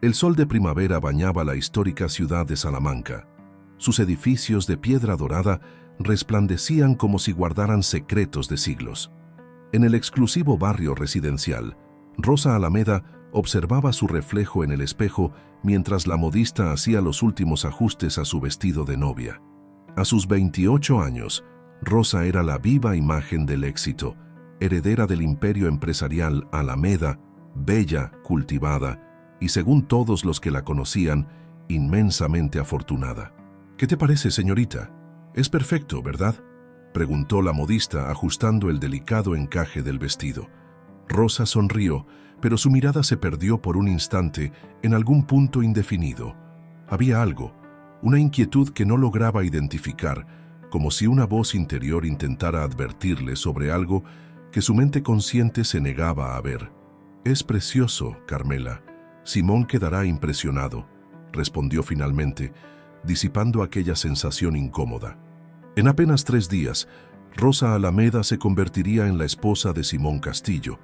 El sol de primavera bañaba la histórica ciudad de Salamanca. Sus edificios de piedra dorada resplandecían como si guardaran secretos de siglos. En el exclusivo barrio residencial, Rosa Alameda observaba su reflejo en el espejo mientras la modista hacía los últimos ajustes a su vestido de novia. A sus 28 años, Rosa era la viva imagen del éxito, heredera del imperio empresarial Alameda, bella, cultivada y, según todos los que la conocían, inmensamente afortunada. «¿Qué te parece, señorita? Es perfecto, ¿verdad?», preguntó la modista ajustando el delicado encaje del vestido. Rosa sonrió, pero su mirada se perdió por un instante en algún punto indefinido. Había algo, una inquietud que no lograba identificar, como si una voz interior intentara advertirle sobre algo que su mente consciente se negaba a ver. «Es precioso, Carmela. Simón quedará impresionado», respondió finalmente, disipando aquella sensación incómoda. En apenas 3 días, Rosa Alameda se convertiría en la esposa de Simón Castillo,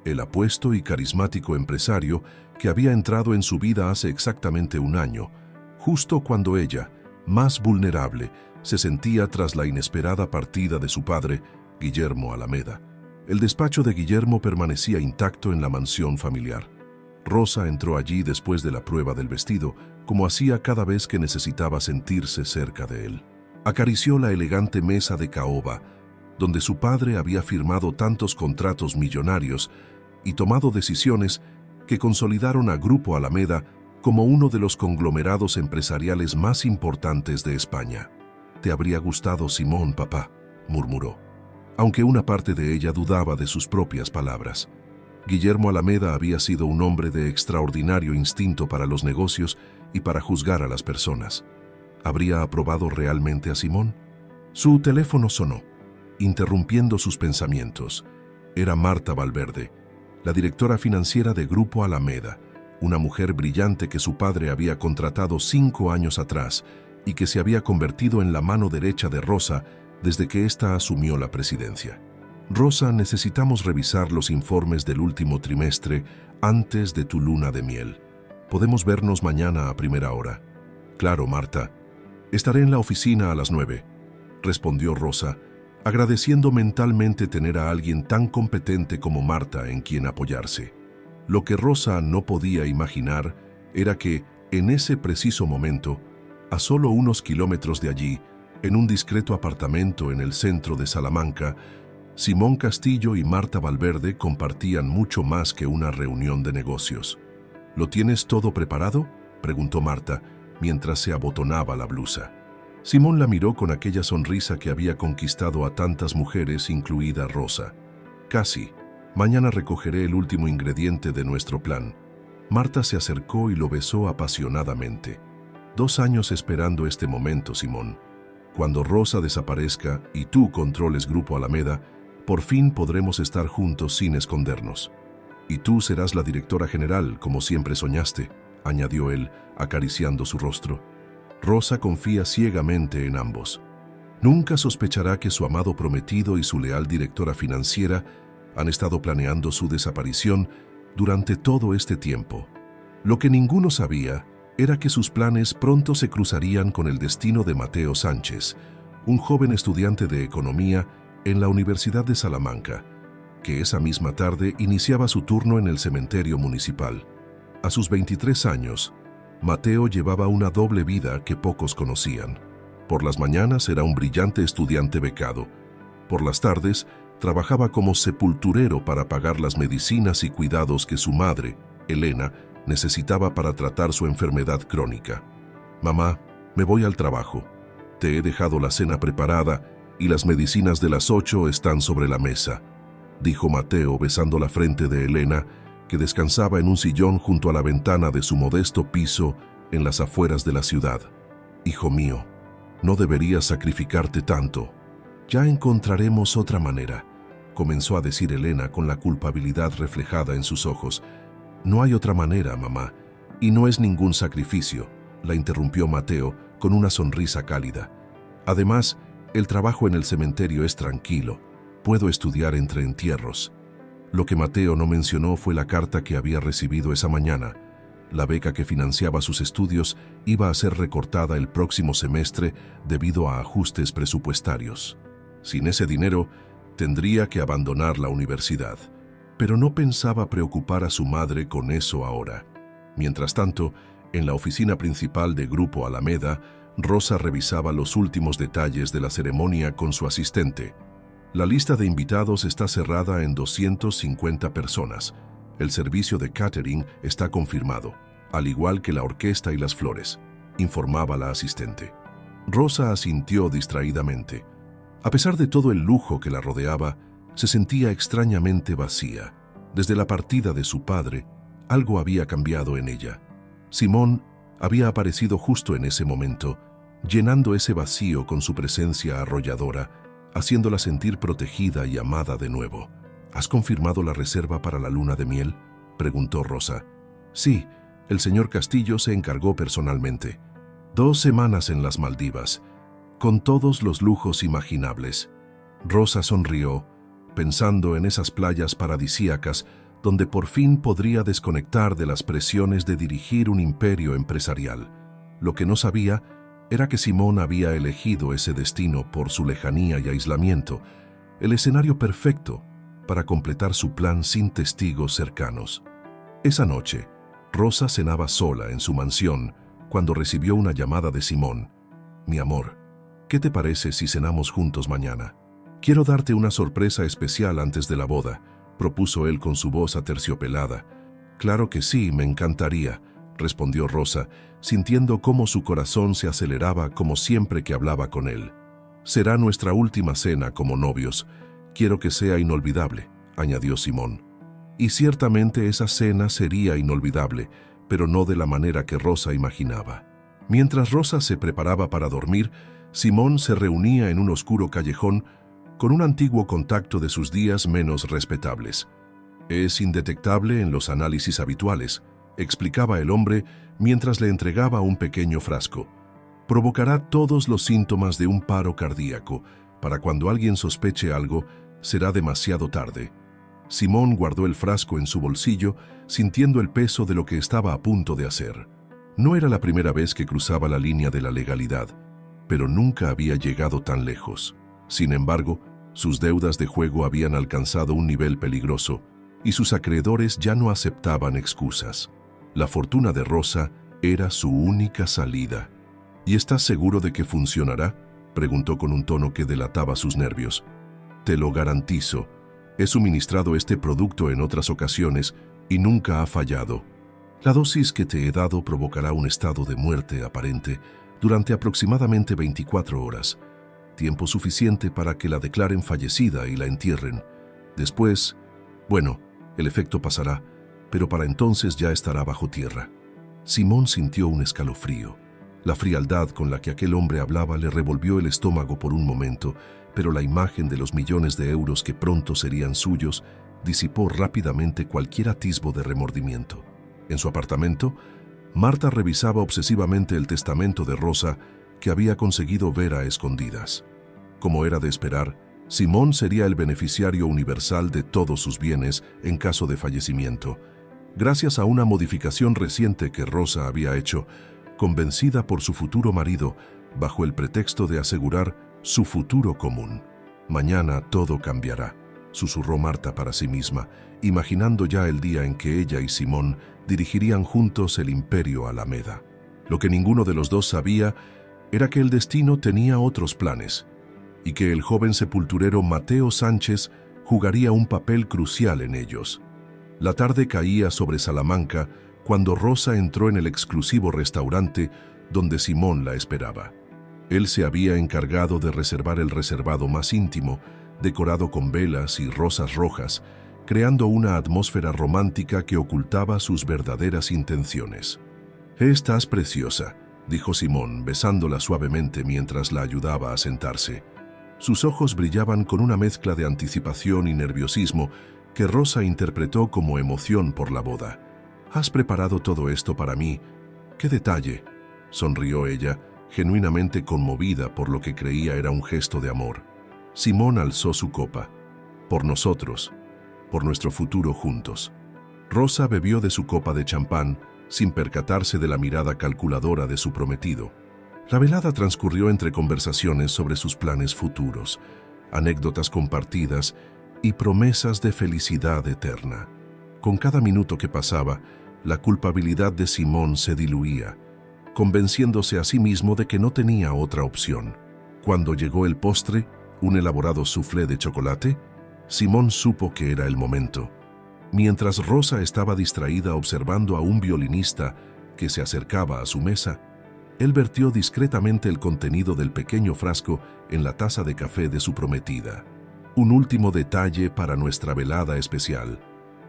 el apuesto y carismático empresario que había entrado en su vida hace exactamente 1 año, justo cuando ella, más vulnerable, se sentía tras la inesperada partida de su padre, Guillermo Alameda. El despacho de Guillermo permanecía intacto en la mansión familiar. Rosa entró allí después de la prueba del vestido, como hacía cada vez que necesitaba sentirse cerca de él. Acarició la elegante mesa de caoba, donde su padre había firmado tantos contratos millonarios y tomado decisiones que consolidaron a Grupo Alameda como uno de los conglomerados empresariales más importantes de España. «Te habría gustado Simón, papá», murmuró, aunque una parte de ella dudaba de sus propias palabras. Guillermo Alameda había sido un hombre de extraordinario instinto para los negocios y para juzgar a las personas. ¿Habría aprobado realmente a Simón? Su teléfono sonó, interrumpiendo sus pensamientos. Era Marta Valverde, la directora financiera de Grupo Alameda, una mujer brillante que su padre había contratado 5 años atrás y que se había convertido en la mano derecha de Rosa desde que ésta asumió la presidencia. «Rosa, necesitamos revisar los informes del último trimestre antes de tu luna de miel. ¿Podemos vernos mañana a primera hora?» «Claro, Marta. Estaré en la oficina a las 9», respondió Rosa, agradeciendo mentalmente tener a alguien tan competente como Marta en quien apoyarse. Lo que Rosa no podía imaginar era que, en ese preciso momento, a solo unos kilómetros de allí, en un discreto apartamento en el centro de Salamanca, Simón Castillo y Marta Valverde compartían mucho más que una reunión de negocios. «¿Lo tienes todo preparado?», preguntó Marta, mientras se abotonaba la blusa. Simón la miró con aquella sonrisa que había conquistado a tantas mujeres, incluida Rosa. «Casi. Mañana recogeré el último ingrediente de nuestro plan». Marta se acercó y lo besó apasionadamente. «2 años esperando este momento, Simón. Cuando Rosa desaparezca y tú controles Grupo Alameda, por fin podremos estar juntos sin escondernos. Y tú serás la directora general, como siempre soñaste», añadió él, acariciando su rostro. Rosa confía ciegamente en ambos. Nunca sospechará que su amado prometido y su leal directora financiera han estado planeando su desaparición durante todo este tiempo. Lo que ninguno sabía era que sus planes pronto se cruzarían con el destino de Mateo Sánchez, un joven estudiante de economía en la Universidad de Salamanca, que esa misma tarde iniciaba su turno en el cementerio municipal. A sus 23 años, Mateo llevaba una doble vida que pocos conocían. Por las mañanas era un brillante estudiante becado. Por las tardes, trabajaba como sepulturero para pagar las medicinas y cuidados que su madre, Elena, necesitaba para tratar su enfermedad crónica. «Mamá, me voy al trabajo. Te he dejado la cena preparada y las medicinas de las 8 están sobre la mesa», dijo Mateo besando la frente de Elena, que descansaba en un sillón junto a la ventana de su modesto piso en las afueras de la ciudad. «Hijo mío, no deberías sacrificarte tanto. Ya encontraremos otra manera», comenzó a decir Elena con la culpabilidad reflejada en sus ojos. «No hay otra manera, mamá, y no es ningún sacrificio», la interrumpió Mateo con una sonrisa cálida. «Además, el trabajo en el cementerio es tranquilo. Puedo estudiar entre entierros». Lo que Mateo no mencionó fue la carta que había recibido esa mañana, La beca que financiaba sus estudios iba a ser recortada el próximo semestre debido a ajustes presupuestarios. Sin ese dinero, tendría que abandonar la universidad. Pero no pensaba preocupar a su madre con eso ahora. Mientras tanto, en la oficina principal de Grupo Alameda, Rosa revisaba los últimos detalles de la ceremonia con su asistente. La lista de invitados está cerrada en 250 personas. El servicio de catering está confirmado, al igual que la orquesta y las flores, informaba la asistente. Rosa asintió distraídamente. A pesar de todo el lujo que la rodeaba, se sentía extrañamente vacía. Desde la partida de su padre, algo había cambiado en ella. Simón había aparecido justo en ese momento, llenando ese vacío con su presencia arrolladora, haciéndola sentir protegida y amada de nuevo. ¿Has confirmado la reserva para la luna de miel?, preguntó Rosa. Sí, el señor Castillo se encargó personalmente. 2 semanas en las Maldivas, con todos los lujos imaginables. Rosa sonrió, pensando en esas playas paradisíacas donde por fin podría desconectar de las presiones de dirigir un imperio empresarial. Lo que no sabía era que Simón había elegido ese destino por su lejanía y aislamiento, el escenario perfecto para completar su plan sin testigos cercanos. Esa noche, Rosa cenaba sola en su mansión cuando recibió una llamada de Simón. «Mi amor, ¿qué te parece si cenamos juntos mañana? Quiero darte una sorpresa especial antes de la boda», propuso él con su voz aterciopelada. «Claro que sí, me encantaría», respondió Rosa, sintiendo cómo su corazón se aceleraba como siempre que hablaba con él. «Será nuestra última cena como novios. Quiero que sea inolvidable», añadió Simón. Y ciertamente esa cena sería inolvidable, pero no de la manera que Rosa imaginaba. Mientras Rosa se preparaba para dormir, Simón se reunía en un oscuro callejón con un antiguo contacto de sus días menos respetables. «Es indetectable en los análisis habituales», explicaba el hombre mientras le entregaba un pequeño frasco. «Provocará todos los síntomas de un paro cardíaco. Para cuando alguien sospeche algo, será demasiado tarde». Simón guardó el frasco en su bolsillo, sintiendo el peso de lo que estaba a punto de hacer. No era la primera vez que cruzaba la línea de la legalidad, pero nunca había llegado tan lejos. Sin embargo, sus deudas de juego habían alcanzado un nivel peligroso y sus acreedores ya no aceptaban excusas. La fortuna de Rosa era su única salida. «¿Y estás seguro de que funcionará?», preguntó con un tono que delataba sus nervios. «Te lo garantizo. He suministrado este producto en otras ocasiones y nunca ha fallado. La dosis que te he dado provocará un estado de muerte aparente durante aproximadamente 24 horas, tiempo suficiente para que la declaren fallecida y la entierren. Después, bueno, el efecto pasará, pero para entonces ya estará bajo tierra». Simón sintió un escalofrío. La frialdad con la que aquel hombre hablaba le revolvió el estómago por un momento, pero la imagen de los millones de euros que pronto serían suyos disipó rápidamente cualquier atisbo de remordimiento. En su apartamento, Marta revisaba obsesivamente el testamento de Rosa que había conseguido ver a escondidas. Como era de esperar, Simón sería el beneficiario universal de todos sus bienes en caso de fallecimiento, gracias a una modificación reciente que Rosa había hecho, convencida por su futuro marido, bajo el pretexto de asegurar su futuro común. «Mañana todo cambiará», susurró Marta para sí misma, imaginando ya el día en que ella y Simón dirigirían juntos el imperio Alameda. Lo que ninguno de los dos sabía era que el destino tenía otros planes, y que el joven sepulturero Mateo Sánchez jugaría un papel crucial en ellos. La tarde caía sobre Salamanca cuando Rosa entró en el exclusivo restaurante donde Simón la esperaba. Él se había encargado de reservar el reservado más íntimo, decorado con velas y rosas rojas, creando una atmósfera romántica que ocultaba sus verdaderas intenciones. «Estás preciosa», dijo Simón, besándola suavemente mientras la ayudaba a sentarse. Sus ojos brillaban con una mezcla de anticipación y nerviosismo que Rosa interpretó como emoción por la boda. «¿Has preparado todo esto para mí? ¡Qué detalle!», sonrió ella, genuinamente conmovida por lo que creía era un gesto de amor. Simón alzó su copa. «Por nosotros, por nuestro futuro juntos». Rosa bebió de su copa de champán, sin percatarse de la mirada calculadora de su prometido. La velada transcurrió entre conversaciones sobre sus planes futuros, anécdotas compartidas y promesas de felicidad eterna. Con cada minuto que pasaba, la culpabilidad de Simón se diluía, convenciéndose a sí mismo de que no tenía otra opción. Cuando llegó el postre, un elaborado soufflé de chocolate, Simón supo que era el momento. Mientras Rosa estaba distraída observando a un violinista que se acercaba a su mesa, él vertió discretamente el contenido del pequeño frasco en la taza de café de su prometida. «Un último detalle para nuestra velada especial»,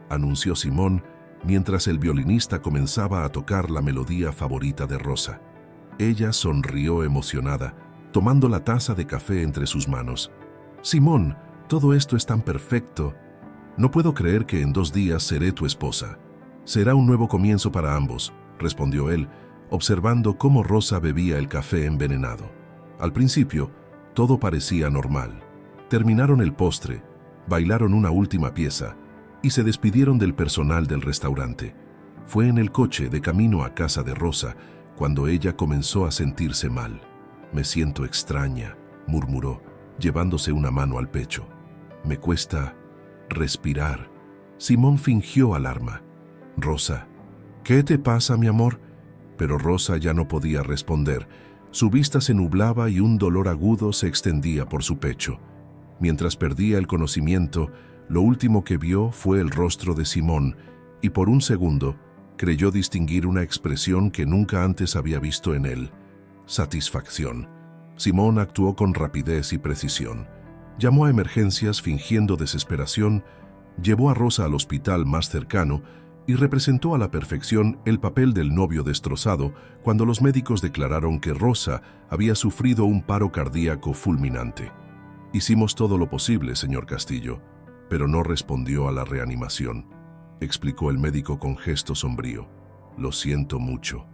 anunció Simón mientras el violinista comenzaba a tocar la melodía favorita de Rosa. Ella sonrió emocionada, tomando la taza de café entre sus manos. «Simón, todo esto es tan perfecto. No puedo creer que en 2 días seré tu esposa. Será un nuevo comienzo para ambos», respondió él, observando cómo Rosa bebía el café envenenado. Al principio, todo parecía normal. Terminaron el postre, bailaron una última pieza y se despidieron del personal del restaurante. Fue en el coche de camino a casa de Rosa cuando ella comenzó a sentirse mal. «Me siento extraña», murmuró, llevándose una mano al pecho. «Me cuesta respirar». Simón fingió alarma. «Rosa, ¿qué te pasa, mi amor?». Pero Rosa ya no podía responder. Su vista se nublaba y un dolor agudo se extendía por su pecho. Mientras perdía el conocimiento, lo último que vio fue el rostro de Simón y por un segundo creyó distinguir una expresión que nunca antes había visto en él: satisfacción. Simón actuó con rapidez y precisión. Llamó a emergencias fingiendo desesperación, llevó a Rosa al hospital más cercano y representó a la perfección el papel del novio destrozado cuando los médicos declararon que Rosa había sufrido un paro cardíaco fulminante. «Hicimos todo lo posible, señor Castillo, pero no respondió a la reanimación», explicó el médico con gesto sombrío. «Lo siento mucho».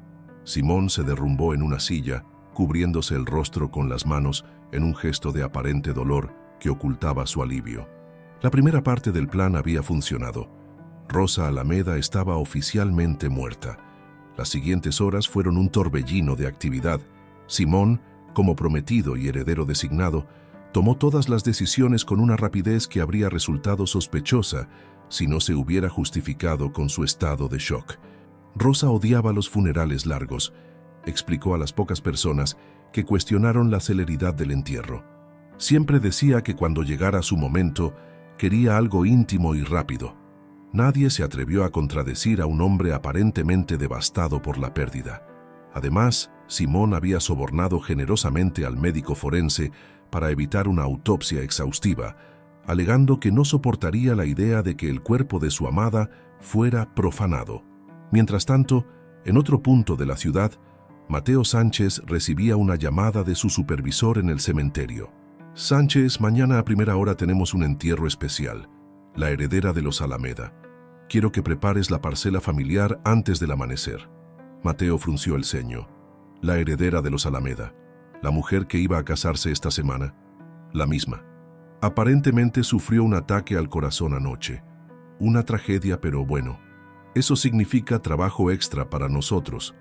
Simón se derrumbó en una silla, cubriéndose el rostro con las manos en un gesto de aparente dolor que ocultaba su alivio. La primera parte del plan había funcionado. Rosa Alameda estaba oficialmente muerta. Las siguientes horas fueron un torbellino de actividad. Simón, como prometido y heredero designado, tomó todas las decisiones con una rapidez que habría resultado sospechosa si no se hubiera justificado con su estado de shock. Rosa odiaba los funerales largos, explicó a las pocas personas que cuestionaron la celeridad del entierro. Siempre decía que cuando llegara su momento, quería algo íntimo y rápido. Nadie se atrevió a contradecir a un hombre aparentemente devastado por la pérdida. Además, Simón había sobornado generosamente al médico forense para evitar una autopsia exhaustiva, alegando que no soportaría la idea de que el cuerpo de su amada fuera profanado. Mientras tanto, en otro punto de la ciudad, Mateo Sánchez recibía una llamada de su supervisor en el cementerio. «Sánchez, mañana a primera hora tenemos un entierro especial. La heredera de los Alameda. Quiero que prepares la parcela familiar antes del amanecer». Mateo frunció el ceño. «La heredera de los Alameda. La mujer que iba a casarse esta semana». «La misma. Aparentemente sufrió un ataque al corazón anoche. Una tragedia, pero bueno. Eso significa trabajo extra para nosotros.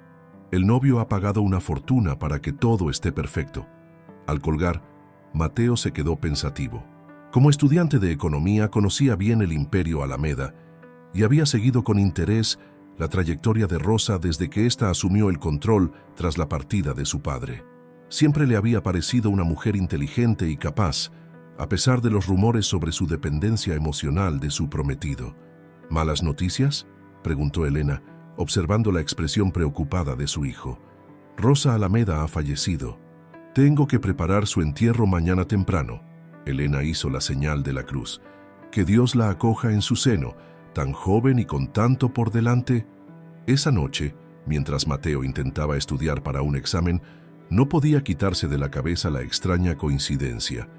El novio ha pagado una fortuna para que todo esté perfecto». Al colgar, Mateo se quedó pensativo. Como estudiante de economía conocía bien el imperio Alameda y había seguido con interés la trayectoria de Rosa desde que ésta asumió el control tras la partida de su padre. Siempre le había parecido una mujer inteligente y capaz, a pesar de los rumores sobre su dependencia emocional de su prometido. «¿Malas noticias?», preguntó Elena, observando la expresión preocupada de su hijo. «Rosa Alameda ha fallecido. Tengo que preparar su entierro mañana temprano». Elena hizo la señal de la cruz. «Que Dios la acoja en su seno, tan joven y con tanto por delante». Esa noche, mientras Mateo intentaba estudiar para un examen, no podía quitarse de la cabeza la extraña coincidencia.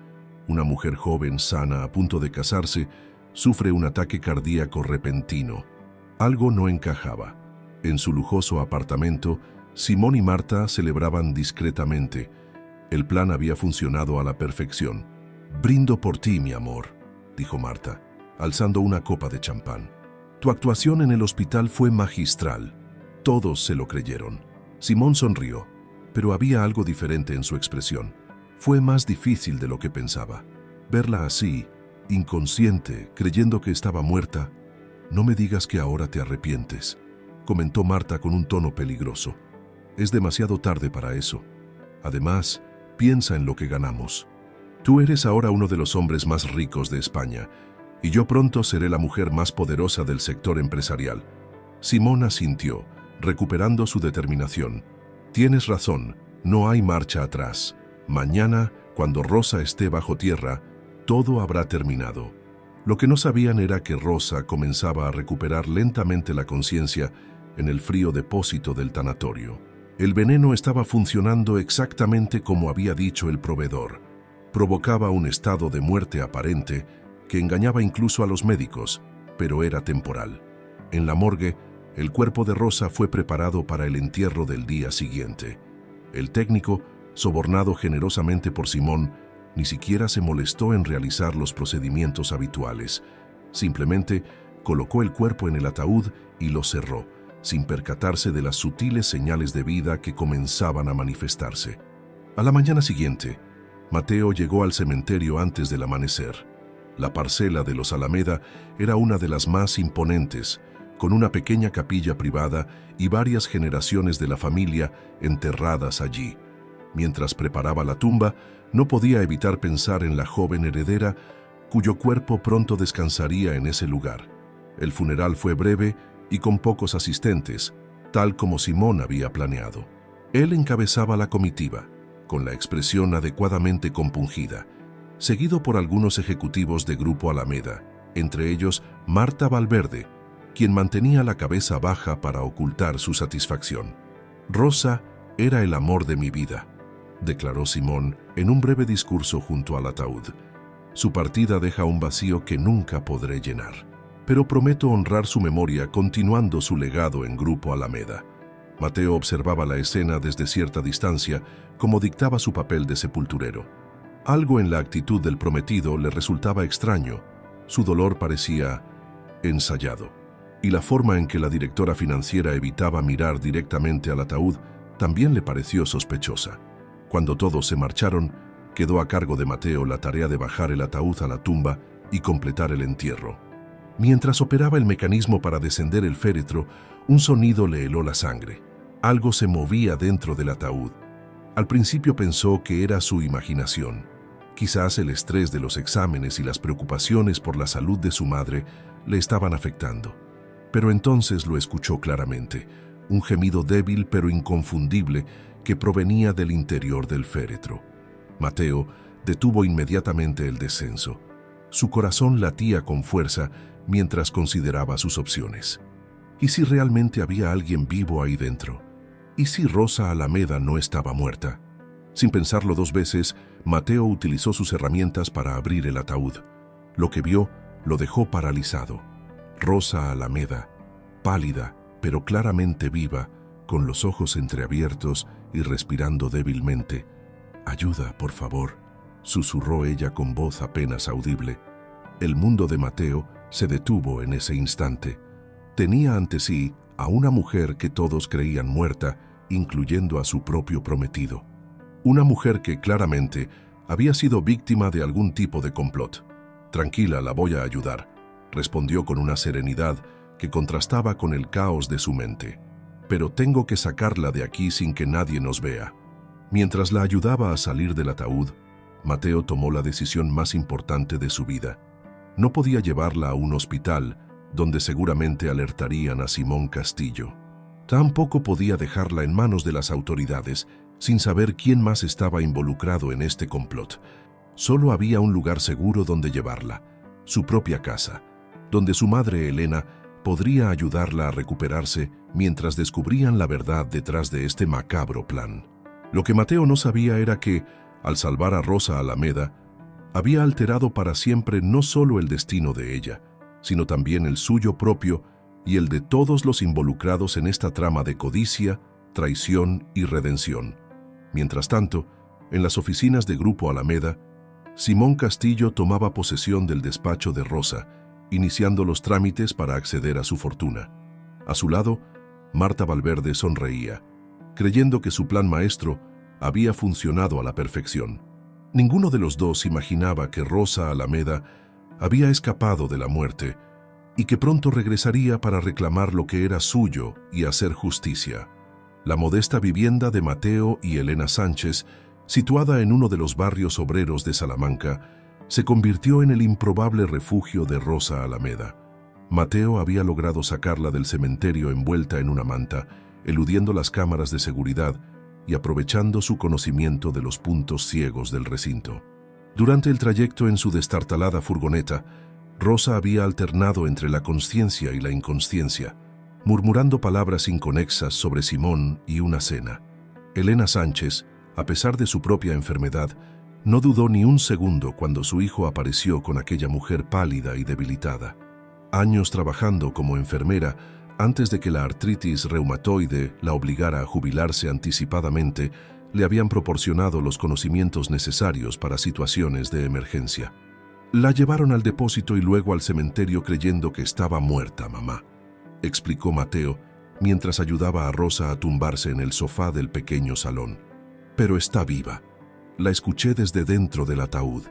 Una mujer joven, sana, a punto de casarse, sufre un ataque cardíaco repentino. Algo no encajaba. En su lujoso apartamento, Simón y Marta celebraban discretamente. El plan había funcionado a la perfección. «Brindo por ti, mi amor», dijo Marta, alzando una copa de champán. «Tu actuación en el hospital fue magistral». Todos se lo creyeron. Simón sonrió, pero había algo diferente en su expresión. Fue más difícil de lo que pensaba. Verla así, inconsciente, creyendo que estaba muerta. «No me digas que ahora te arrepientes», comentó Marta con un tono peligroso. «Es demasiado tarde para eso. Además, piensa en lo que ganamos. Tú eres ahora uno de los hombres más ricos de España, y yo pronto seré la mujer más poderosa del sector empresarial». Simón asintió, recuperando su determinación. «Tienes razón, no hay marcha atrás. Mañana, cuando Rosa esté bajo tierra, todo habrá terminado». Lo que no sabían era que Rosa comenzaba a recuperar lentamente la conciencia en el frío depósito del tanatorio. El veneno estaba funcionando exactamente como había dicho el proveedor. Provocaba un estado de muerte aparente que engañaba incluso a los médicos, pero era temporal. En la morgue, el cuerpo de Rosa fue preparado para el entierro del día siguiente. El técnico, sobornado generosamente por Simón, ni siquiera se molestó en realizar los procedimientos habituales. Simplemente colocó el cuerpo en el ataúd y lo cerró, sin percatarse de las sutiles señales de vida que comenzaban a manifestarse. A la mañana siguiente, Mateo llegó al cementerio antes del amanecer. La parcela de los Alameda era una de las más imponentes, con una pequeña capilla privada y varias generaciones de la familia enterradas allí. Mientras preparaba la tumba, no podía evitar pensar en la joven heredera, cuyo cuerpo pronto descansaría en ese lugar. El funeral fue breve y con pocos asistentes, tal como Simón había planeado. Él encabezaba la comitiva, con la expresión adecuadamente compungida, seguido por algunos ejecutivos de Grupo Alameda, entre ellos Marta Valverde, quien mantenía la cabeza baja para ocultar su satisfacción. «Rosa era el amor de mi vida», declaró Simón en un breve discurso junto al ataúd. «Su partida deja un vacío que nunca podré llenar. Pero prometo honrar su memoria continuando su legado en Grupo Alameda». Mateo observaba la escena desde cierta distancia, como dictaba su papel de sepulturero. Algo en la actitud del prometido le resultaba extraño. Su dolor parecía ensayado, y la forma en que la directora financiera evitaba mirar directamente al ataúd también le pareció sospechosa. Cuando todos se marcharon, quedó a cargo de Mateo la tarea de bajar el ataúd a la tumba y completar el entierro. Mientras operaba el mecanismo para descender el féretro, un sonido le heló la sangre. Algo se movía dentro del ataúd. Al principio pensó que era su imaginación. Quizás el estrés de los exámenes y las preocupaciones por la salud de su madre le estaban afectando. Pero entonces lo escuchó claramente, un gemido débil pero inconfundible que provenía del interior del féretro. Mateo detuvo inmediatamente el descenso. Su corazón latía con fuerza mientras consideraba sus opciones. ¿Y si realmente había alguien vivo ahí dentro? ¿Y si Rosa Alameda no estaba muerta? Sin pensarlo dos veces, Mateo utilizó sus herramientas para abrir el ataúd. Lo que vio lo dejó paralizado. Rosa Alameda, pálida pero claramente viva, con los ojos entreabiertos y respirando débilmente. «Ayuda, por favor», susurró ella con voz apenas audible. El mundo de Mateo se detuvo en ese instante. Tenía ante sí a una mujer que todos creían muerta, incluyendo a su propio prometido. Una mujer que claramente había sido víctima de algún tipo de complot. «Tranquila, la voy a ayudar», respondió con una serenidad que contrastaba con el caos de su mente. «Pero tengo que sacarla de aquí sin que nadie nos vea». Mientras la ayudaba a salir del ataúd, Mateo tomó la decisión más importante de su vida. No podía llevarla a un hospital, donde seguramente alertarían a Simón Castillo. Tampoco podía dejarla en manos de las autoridades, sin saber quién más estaba involucrado en este complot. Solo había un lugar seguro donde llevarla, su propia casa, donde su madre Elena podría ayudarla a recuperarse mientras descubrían la verdad detrás de este macabro plan. Lo que Mateo no sabía era que, al salvar a Rosa Alameda, había alterado para siempre no solo el destino de ella, sino también el suyo propio y el de todos los involucrados en esta trama de codicia, traición y redención. Mientras tanto, en las oficinas de Grupo Alameda, Simón Castillo tomaba posesión del despacho de Rosa, iniciando los trámites para acceder a su fortuna. A su lado, Rosa Alameda, quien, Marta Valverde sonreía, creyendo que su plan maestro había funcionado a la perfección. Ninguno de los dos imaginaba que Rosa Alameda había escapado de la muerte y que pronto regresaría para reclamar lo que era suyo y hacer justicia. La modesta vivienda de Mateo y Elena Sánchez, situada en uno de los barrios obreros de Salamanca, se convirtió en el improbable refugio de Rosa Alameda. Mateo había logrado sacarla del cementerio envuelta en una manta, eludiendo las cámaras de seguridad y aprovechando su conocimiento de los puntos ciegos del recinto. Durante el trayecto en su destartalada furgoneta, Rosa había alternado entre la consciencia y la inconsciencia, murmurando palabras inconexas sobre Simón y una cena. Elena Sánchez, a pesar de su propia enfermedad, no dudó ni un segundo cuando su hijo apareció con aquella mujer pálida y debilitada. Años trabajando como enfermera, antes de que la artritis reumatoide la obligara a jubilarse anticipadamente, le habían proporcionado los conocimientos necesarios para situaciones de emergencia. La llevaron al depósito y luego al cementerio creyendo que estaba muerta, mamá, explicó Mateo, mientras ayudaba a Rosa a tumbarse en el sofá del pequeño salón. Pero está viva. La escuché desde dentro del ataúd.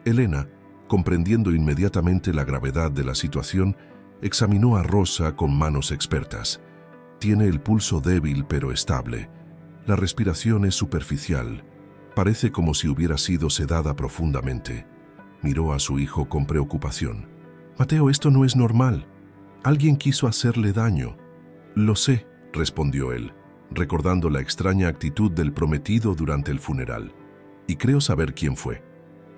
Elena, comprendiendo inmediatamente la gravedad de la situación, examinó a Rosa con manos expertas. Tiene el pulso débil pero estable. La respiración es superficial. Parece como si hubiera sido sedada profundamente. Miró a su hijo con preocupación. Mateo, esto no es normal. Alguien quiso hacerle daño. Lo sé, respondió él, recordando la extraña actitud del prometido durante el funeral. Y creo saber quién fue.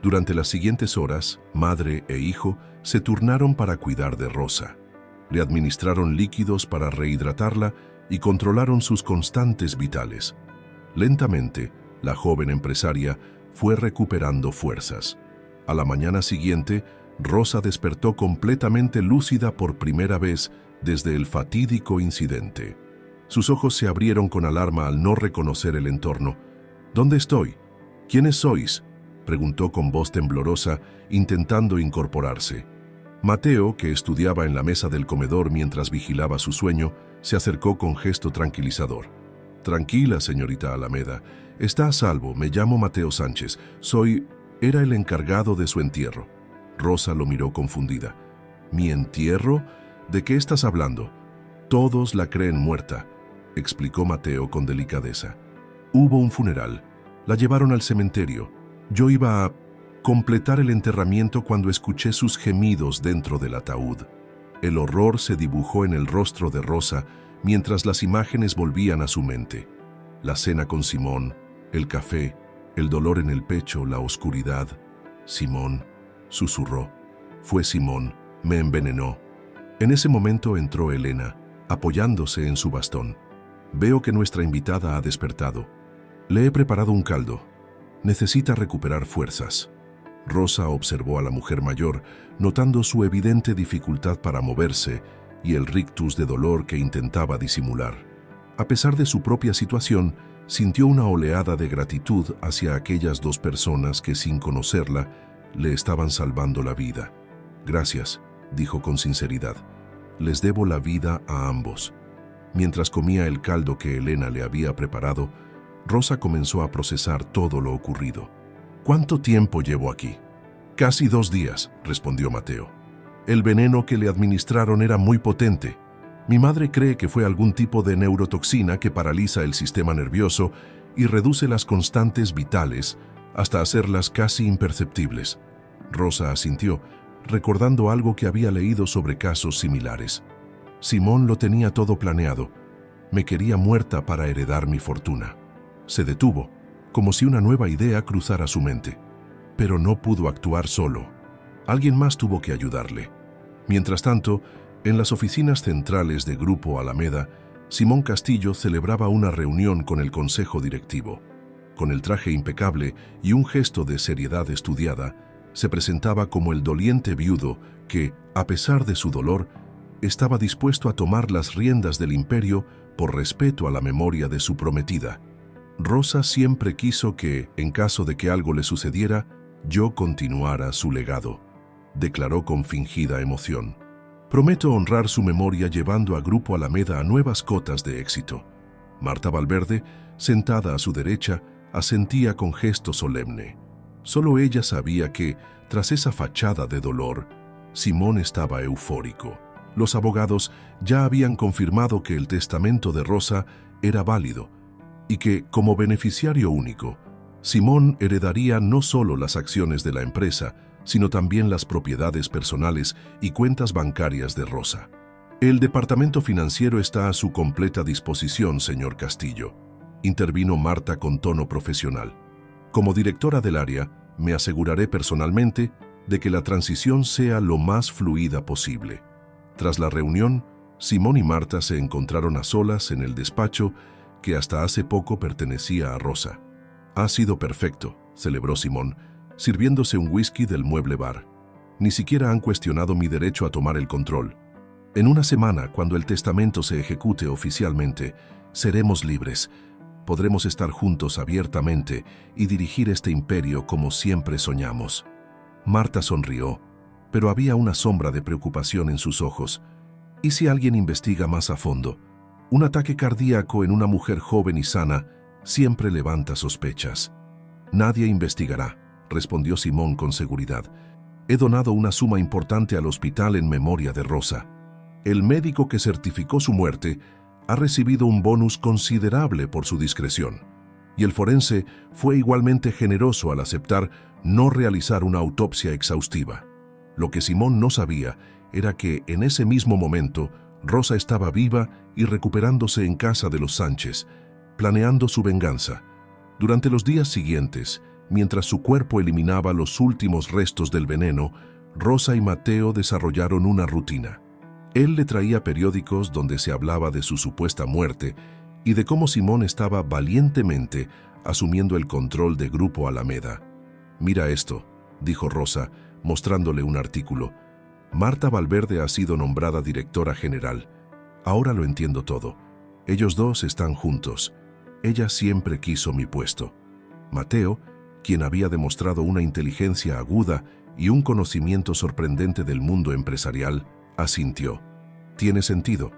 Durante las siguientes horas, madre e hijo se turnaron para cuidar de Rosa. Le administraron líquidos para rehidratarla y controlaron sus constantes vitales. Lentamente, la joven empresaria fue recuperando fuerzas. A la mañana siguiente, Rosa despertó completamente lúcida por primera vez desde el fatídico incidente. Sus ojos se abrieron con alarma al no reconocer el entorno. ¿Dónde estoy? ¿Quiénes sois?, preguntó con voz temblorosa, intentando incorporarse. Mateo, que estudiaba en la mesa del comedor mientras vigilaba su sueño, se acercó con gesto tranquilizador. Tranquila, señorita Alameda. Está a salvo. Me llamo Mateo Sánchez. Era el encargado de su entierro. Rosa lo miró confundida. ¿Mi entierro? ¿De qué estás hablando? Todos la creen muerta, explicó Mateo con delicadeza. Hubo un funeral. La llevaron al cementerio. Yo iba a completar el enterramiento cuando escuché sus gemidos dentro del ataúd. El horror se dibujó en el rostro de Rosa mientras las imágenes volvían a su mente. La cena con Simón, el café, el dolor en el pecho, la oscuridad. Simón, susurró. Fue Simón, me envenenó. En ese momento entró Elena, apoyándose en su bastón. Veo que nuestra invitada ha despertado. Le he preparado un caldo. Necesita recuperar fuerzas. Rosa observó a la mujer mayor, notando su evidente dificultad para moverse y el rictus de dolor que intentaba disimular. A pesar de su propia situación, sintió una oleada de gratitud hacia aquellas dos personas que, sin conocerla, le estaban salvando la vida. Gracias, dijo con sinceridad. Les debo la vida a ambos. Mientras comía el caldo que Elena le había preparado, Rosa comenzó a procesar todo lo ocurrido. ¿Cuánto tiempo llevo aquí? Casi 2 días, respondió Mateo. El veneno que le administraron era muy potente. Mi madre cree que fue algún tipo de neurotoxina que paraliza el sistema nervioso y reduce las constantes vitales hasta hacerlas casi imperceptibles. Rosa asintió, recordando algo que había leído sobre casos similares. Simón lo tenía todo planeado. Me quería muerta para heredar mi fortuna. Se detuvo, como si una nueva idea cruzara su mente. Pero no pudo actuar solo. Alguien más tuvo que ayudarle. Mientras tanto, en las oficinas centrales de Grupo Alameda, Simón Castillo celebraba una reunión con el consejo directivo. Con el traje impecable y un gesto de seriedad estudiada, se presentaba como el doliente viudo que, a pesar de su dolor, estaba dispuesto a tomar las riendas del imperio por respeto a la memoria de su prometida. Rosa siempre quiso que, en caso de que algo le sucediera, yo continuara su legado, declaró con fingida emoción. Prometo honrar su memoria llevando a Grupo Alameda a nuevas cotas de éxito. Marta Valverde, sentada a su derecha, asentía con gesto solemne. Solo ella sabía que, tras esa fachada de dolor, Simón estaba eufórico. Los abogados ya habían confirmado que el testamento de Rosa era válido y que, como beneficiario único, Simón heredaría no solo las acciones de la empresa, sino también las propiedades personales y cuentas bancarias de Rosa. El departamento financiero está a su completa disposición, señor Castillo, intervino Marta con tono profesional. Como directora del área, me aseguraré personalmente de que la transición sea lo más fluida posible. Tras la reunión, Simón y Marta se encontraron a solas en el despacho que hasta hace poco pertenecía a Rosa. Ha sido perfecto, celebró Simón, sirviéndose un whisky del mueble bar. Ni siquiera han cuestionado mi derecho a tomar el control. En una semana, cuando el testamento se ejecute oficialmente, seremos libres. Podremos estar juntos abiertamente y dirigir este imperio como siempre soñamos. Marta sonrió, pero había una sombra de preocupación en sus ojos. ¿Y si alguien investiga más a fondo? Un ataque cardíaco en una mujer joven y sana siempre levanta sospechas. Nadie investigará, respondió Simón con seguridad. He donado una suma importante al hospital en memoria de Rosa. El médico que certificó su muerte ha recibido un bonus considerable por su discreción, y el forense fue igualmente generoso al aceptar no realizar una autopsia exhaustiva. Lo que Simón no sabía era que en ese mismo momento Rosa estaba viva y recuperándose en casa de los Sánchez, planeando su venganza. Durante los días siguientes, mientras su cuerpo eliminaba los últimos restos del veneno, Rosa y Mateo desarrollaron una rutina. Él le traía periódicos donde se hablaba de su supuesta muerte y de cómo Simón estaba valientemente asumiendo el control de Grupo Alameda. «Mira esto», dijo Rosa, mostrándole un artículo. «Marta Valverde ha sido nombrada directora general. Ahora lo entiendo todo. Ellos dos están juntos. Ella siempre quiso mi puesto». Mateo, quien había demostrado una inteligencia aguda y un conocimiento sorprendente del mundo empresarial, asintió. «Tiene sentido.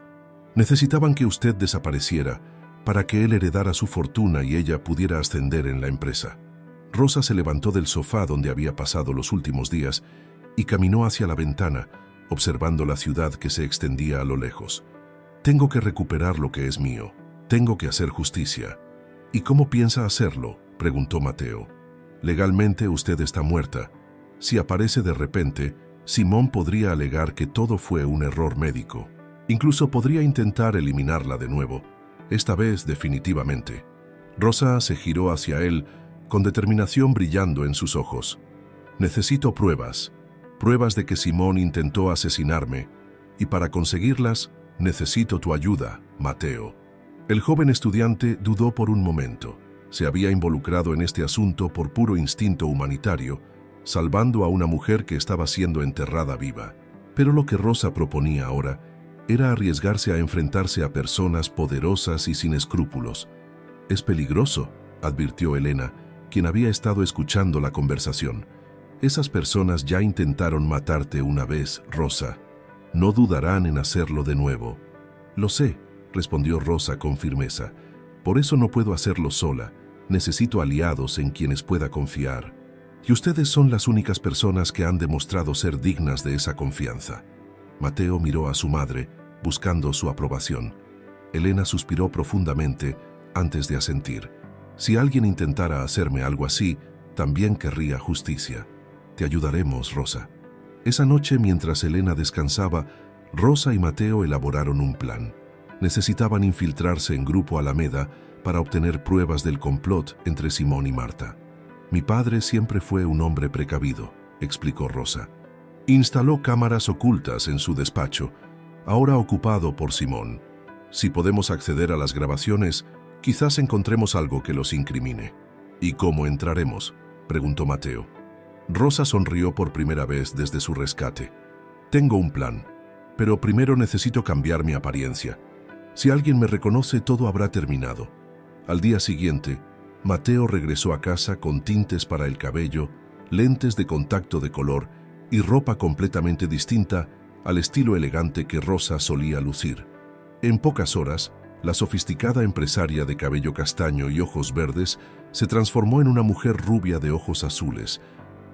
Necesitaban que usted desapareciera para que él heredara su fortuna y ella pudiera ascender en la empresa». Rosa se levantó del sofá donde había pasado los últimos días y caminó hacia la ventana, observando la ciudad que se extendía a lo lejos. «Tengo que recuperar lo que es mío. Tengo que hacer justicia». «¿Y cómo piensa hacerlo?», preguntó Mateo. «Legalmente usted está muerta. Si aparece de repente, Simón podría alegar que todo fue un error médico. Incluso podría intentar eliminarla de nuevo, esta vez definitivamente». Rosa se giró hacia él con determinación brillando en sus ojos. «Necesito pruebas de que Simón intentó asesinarme, y para conseguirlas necesito tu ayuda, Mateo». El joven estudiante dudó por un momento. Se había involucrado en este asunto por puro instinto humanitario, salvando a una mujer que estaba siendo enterrada viva. Pero lo que Rosa proponía ahora era arriesgarse a enfrentarse a personas poderosas y sin escrúpulos. «Es peligroso», advirtió Elena, quien había estado escuchando la conversación. «Esas personas ya intentaron matarte una vez, Rosa. No dudarán en hacerlo de nuevo». «Lo sé», respondió Rosa con firmeza. «Por eso no puedo hacerlo sola. Necesito aliados en quienes pueda confiar. Y ustedes son las únicas personas que han demostrado ser dignas de esa confianza». Mateo miró a su madre, buscando su aprobación. Elena suspiró profundamente antes de asentir. «Si alguien intentara hacerme algo así, también querría justicia. Te ayudaremos, Rosa». Esa noche, mientras Elena descansaba, Rosa y Mateo elaboraron un plan. Necesitaban infiltrarse en Grupo Alameda para obtener pruebas del complot entre Simón y Marta. «Mi padre siempre fue un hombre precavido», explicó Rosa. «Instaló cámaras ocultas en su despacho, ahora ocupado por Simón. Si podemos acceder a las grabaciones, quizás encontremos algo que los incrimine». «¿Y cómo entraremos?», preguntó Mateo. Rosa sonrió por primera vez desde su rescate. «Tengo un plan, pero primero necesito cambiar mi apariencia. Si alguien me reconoce, todo habrá terminado». Al día siguiente, Mateo regresó a casa con tintes para el cabello, lentes de contacto de color y ropa completamente distinta al estilo elegante que Rosa solía lucir. En pocas horas, la sofisticada empresaria de cabello castaño y ojos verdes se transformó en una mujer rubia de ojos azules,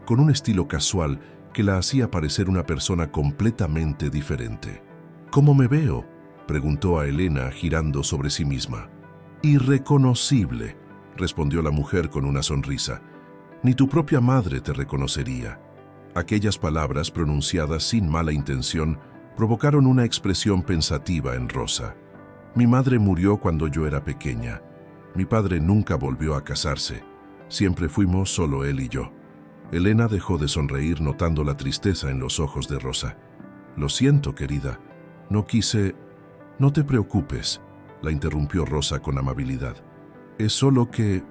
con un estilo casual que la hacía parecer una persona completamente diferente. ¿Cómo me veo?, preguntó a Elena girando sobre sí misma. Irreconocible, respondió la mujer con una sonrisa. Ni tu propia madre te reconocería. Aquellas palabras, pronunciadas sin mala intención, provocaron una expresión pensativa en Rosa. Mi madre murió cuando yo era pequeña. Mi padre nunca volvió a casarse. Siempre fuimos solo él y yo. Elena dejó de sonreír notando la tristeza en los ojos de Rosa. Lo siento, querida. No quise... No te preocupes, la interrumpió Rosa con amabilidad. Es solo que...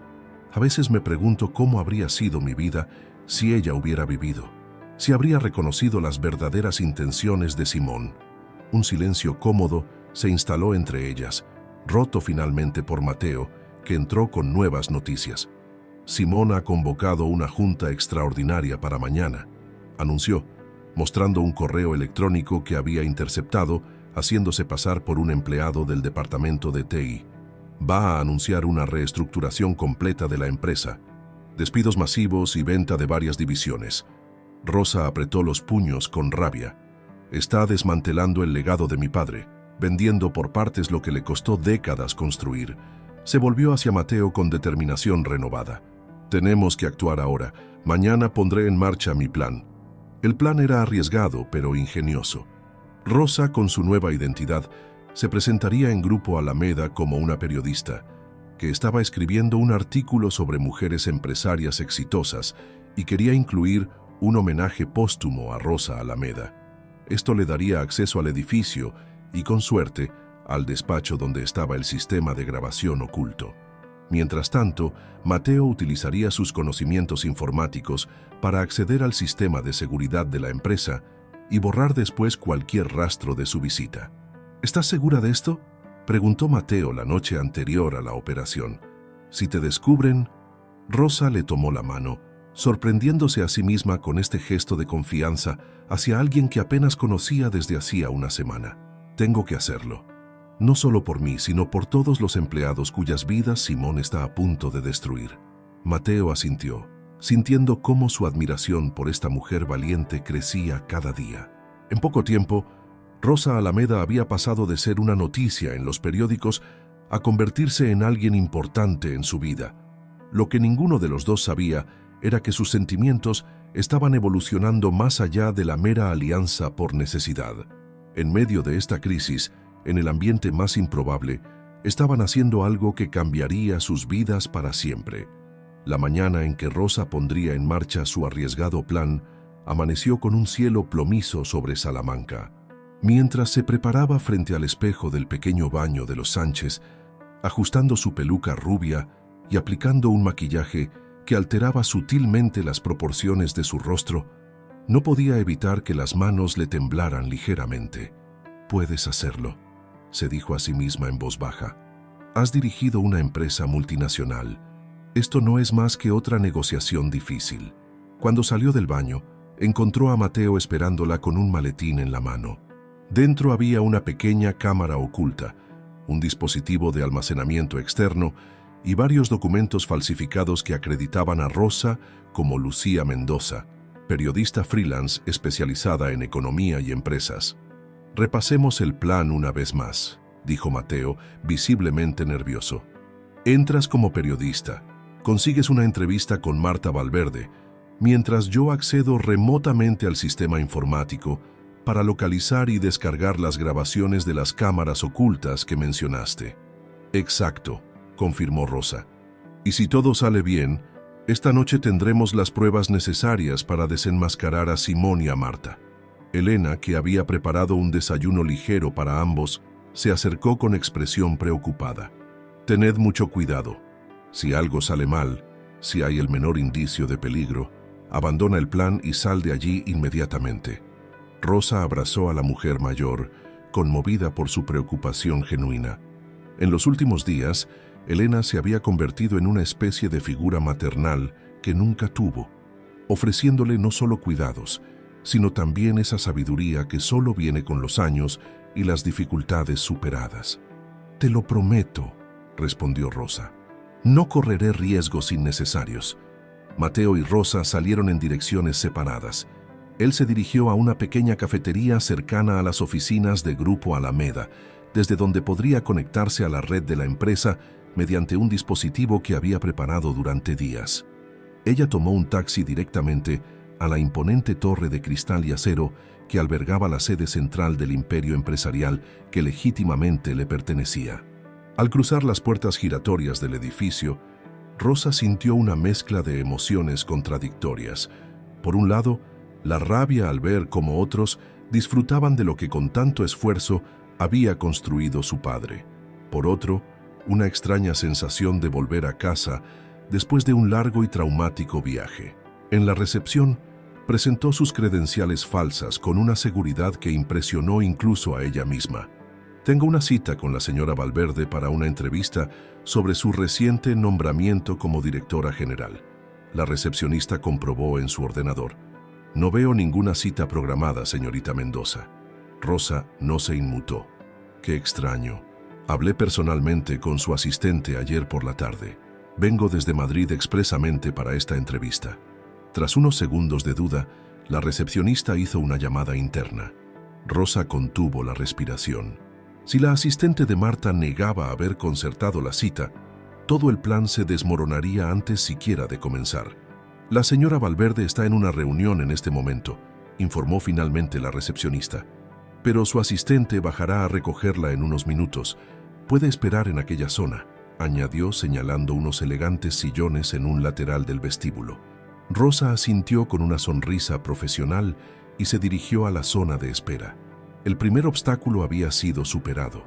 A veces me pregunto cómo habría sido mi vida si ella hubiera vivido. Si habría reconocido las verdaderas intenciones de Simón. Un silencio cómodo se instaló entre ellas, roto finalmente por Mateo, que entró con nuevas noticias. Simón ha convocado una junta extraordinaria para mañana, anunció, mostrando un correo electrónico que había interceptado, haciéndose pasar por un empleado del departamento de TI. Va a anunciar una reestructuración completa de la empresa, despidos masivos y venta de varias divisiones. Rosa apretó los puños con rabia. Está desmantelando el legado de mi padre, vendiendo por partes lo que le costó décadas construir. Se volvió hacia Mateo con determinación renovada. Tenemos que actuar ahora. Mañana pondré en marcha mi plan. El plan era arriesgado, pero ingenioso. Rosa, con su nueva identidad, se presentaría en Grupo Alameda como una periodista, que estaba escribiendo un artículo sobre mujeres empresarias exitosas y quería incluir un homenaje póstumo a Rosa Alameda. Esto le daría acceso al edificio y, con suerte, al despacho donde estaba el sistema de grabación oculto. Mientras tanto, Mateo utilizaría sus conocimientos informáticos para acceder al sistema de seguridad de la empresa y borrar después cualquier rastro de su visita. ¿Estás segura de esto?, preguntó Mateo la noche anterior a la operación. Si te descubren... Rosa le tomó la mano, sorprendiéndose a sí misma con este gesto de confianza hacia alguien que apenas conocía desde hacía una semana. Tengo que hacerlo. No solo por mí, sino por todos los empleados cuyas vidas Simón está a punto de destruir. Mateo asintió, sintiendo cómo su admiración por esta mujer valiente crecía cada día. En poco tiempo, Rosa Alameda había pasado de ser una noticia en los periódicos a convertirse en alguien importante en su vida. Lo que ninguno de los dos sabía era que sus sentimientos estaban evolucionando más allá de la mera alianza por necesidad. En medio de esta crisis, en el ambiente más improbable, estaban haciendo algo que cambiaría sus vidas para siempre. La mañana en que Rosa pondría en marcha su arriesgado plan, amaneció con un cielo plomizo sobre Salamanca. Mientras se preparaba frente al espejo del pequeño baño de los Sánchez, ajustando su peluca rubia y aplicando un maquillaje que alteraba sutilmente las proporciones de su rostro, no podía evitar que las manos le temblaran ligeramente. «Puedes hacerlo», se dijo a sí misma en voz baja. «Has dirigido una empresa multinacional. Esto no es más que otra negociación difícil». Cuando salió del baño, encontró a Mateo esperándola con un maletín en la mano. Dentro había una pequeña cámara oculta, un dispositivo de almacenamiento externo y varios documentos falsificados que acreditaban a Rosa como Lucía Mendoza, periodista freelance especializada en economía y empresas. «Repasemos el plan una vez más», dijo Mateo, visiblemente nervioso. «Entras como periodista, consigues una entrevista con Marta Valverde, mientras yo accedo remotamente al sistema informático para localizar y descargar las grabaciones de las cámaras ocultas que mencionaste». «Exacto», confirmó Rosa. «Y si todo sale bien, esta noche tendremos las pruebas necesarias para desenmascarar a Simón y a Marta». Elena, que había preparado un desayuno ligero para ambos, se acercó con expresión preocupada. «Tened mucho cuidado. Si algo sale mal, si hay el menor indicio de peligro, abandona el plan y sal de allí inmediatamente». Rosa abrazó a la mujer mayor, conmovida por su preocupación genuina. En los últimos días, Elena se había convertido en una especie de figura maternal que nunca tuvo, ofreciéndole no solo cuidados, sino también esa sabiduría que solo viene con los años y las dificultades superadas. «Te lo prometo», respondió Rosa. «No correré riesgos innecesarios». Mateo y Rosa salieron en direcciones separadas. Él se dirigió a una pequeña cafetería cercana a las oficinas de Grupo Alameda, desde donde podría conectarse a la red de la empresa mediante un dispositivo que había preparado durante días. Ella tomó un taxi directamente a la imponente torre de cristal y acero que albergaba la sede central del imperio empresarial que legítimamente le pertenecía. Al cruzar las puertas giratorias del edificio, Rosa sintió una mezcla de emociones contradictorias. Por un lado, la rabia al ver cómo otros disfrutaban de lo que con tanto esfuerzo había construido su padre. Por otro, una extraña sensación de volver a casa después de un largo y traumático viaje. En la recepción, presentó sus credenciales falsas con una seguridad que impresionó incluso a ella misma. «Tengo una cita con la señora Valverde para una entrevista sobre su reciente nombramiento como directora general», la recepcionista comprobó en su ordenador. «No veo ninguna cita programada, señorita Mendoza». Rosa no se inmutó. «Qué extraño. Hablé personalmente con su asistente ayer por la tarde. Vengo desde Madrid expresamente para esta entrevista». Tras unos segundos de duda, la recepcionista hizo una llamada interna. Rosa contuvo la respiración. Si la asistente de Marta negaba haber concertado la cita, todo el plan se desmoronaría antes siquiera de comenzar. «La señora Valverde está en una reunión en este momento», informó finalmente la recepcionista. «Pero su asistente bajará a recogerla en unos minutos. Puede esperar en aquella zona», añadió señalando unos elegantes sillones en un lateral del vestíbulo. Rosa asintió con una sonrisa profesional y se dirigió a la zona de espera. El primer obstáculo había sido superado.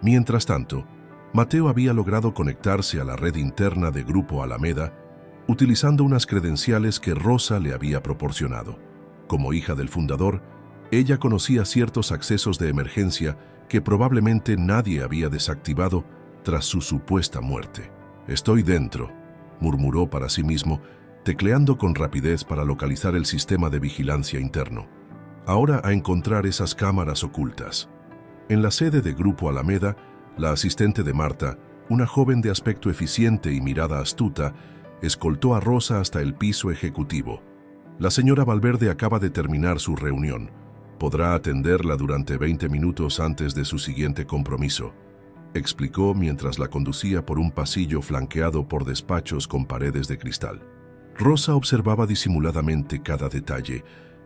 Mientras tanto, Mateo había logrado conectarse a la red interna de Grupo Alameda utilizando unas credenciales que Rosa le había proporcionado. Como hija del fundador, ella conocía ciertos accesos de emergencia que probablemente nadie había desactivado tras su supuesta muerte. «Estoy dentro», murmuró para sí mismo, tecleando con rapidez para localizar el sistema de vigilancia interno. Ahora a encontrar esas cámaras ocultas. En la sede de Grupo Alameda, la asistente de Marta, una joven de aspecto eficiente y mirada astuta, escoltó a Rosa hasta el piso ejecutivo. «La señora Valverde acaba de terminar su reunión. Podrá atenderla durante 20 minutos antes de su siguiente compromiso», explicó mientras la conducía por un pasillo flanqueado por despachos con paredes de cristal. Rosa observaba disimuladamente cada detalle,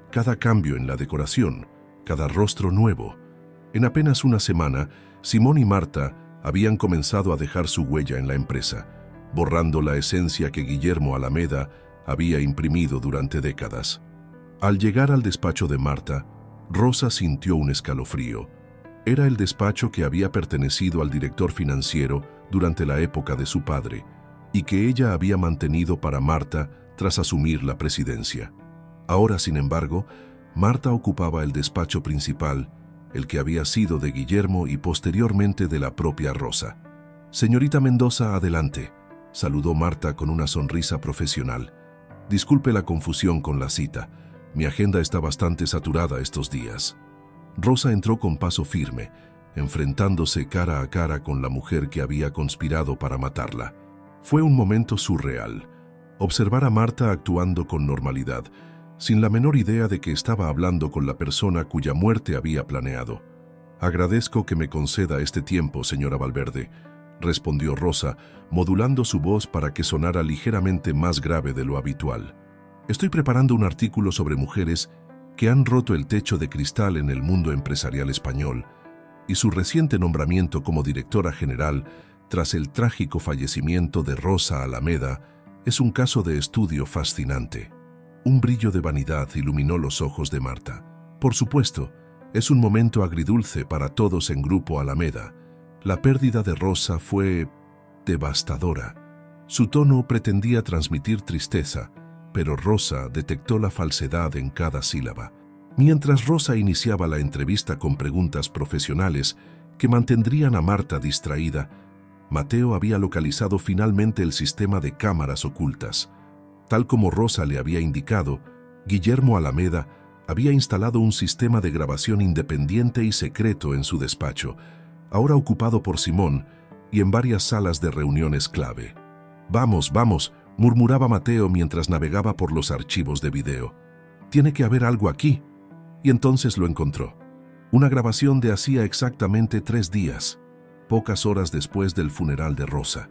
cada cambio en la decoración, cada rostro nuevo. En apenas una semana, Simón y Marta habían comenzado a dejar su huella en la empresa, borrando la esencia que Guillermo Alameda había imprimido durante décadas. Al llegar al despacho de Marta, Rosa sintió un escalofrío. Era el despacho que había pertenecido al director financiero durante la época de su padre y que ella había mantenido para Marta tras asumir la presidencia. Ahora, sin embargo, Marta ocupaba el despacho principal, el que había sido de Guillermo y posteriormente de la propia Rosa. «Señorita Mendoza, adelante», saludó Marta con una sonrisa profesional. «Disculpe la confusión con la cita. Mi agenda está bastante saturada estos días». Rosa entró con paso firme, enfrentándose cara a cara con la mujer que había conspirado para matarla. Fue un momento surreal. Observar a Marta actuando con normalidad, sin la menor idea de que estaba hablando con la persona cuya muerte había planeado. «Agradezco que me conceda este tiempo, señora Valverde», respondió Rosa, modulando su voz para que sonara ligeramente más grave de lo habitual. «Estoy preparando un artículo sobre mujeres que han roto el techo de cristal en el mundo empresarial español y su reciente nombramiento como directora general tras el trágico fallecimiento de Rosa Alameda es un caso de estudio fascinante». Un brillo de vanidad iluminó los ojos de Marta. «Por supuesto, es un momento agridulce para todos en Grupo Alameda. La pérdida de Rosa fue devastadora». Su tono pretendía transmitir tristeza, pero Rosa detectó la falsedad en cada sílaba. Mientras Rosa iniciaba la entrevista con preguntas profesionales que mantendrían a Marta distraída, Mateo había localizado finalmente el sistema de cámaras ocultas. Tal como Rosa le había indicado, Guillermo Alameda Había instalado un sistema de grabación independiente y secreto en su despacho, ahora ocupado por Simón, y en varias salas de reuniones clave. «Vamos, vamos», murmuraba Mateo mientras navegaba por los archivos de video. «Tiene que haber algo aquí». Y entonces lo encontró. Una grabación de hacía exactamente 3 días, pocas horas después del funeral de Rosa.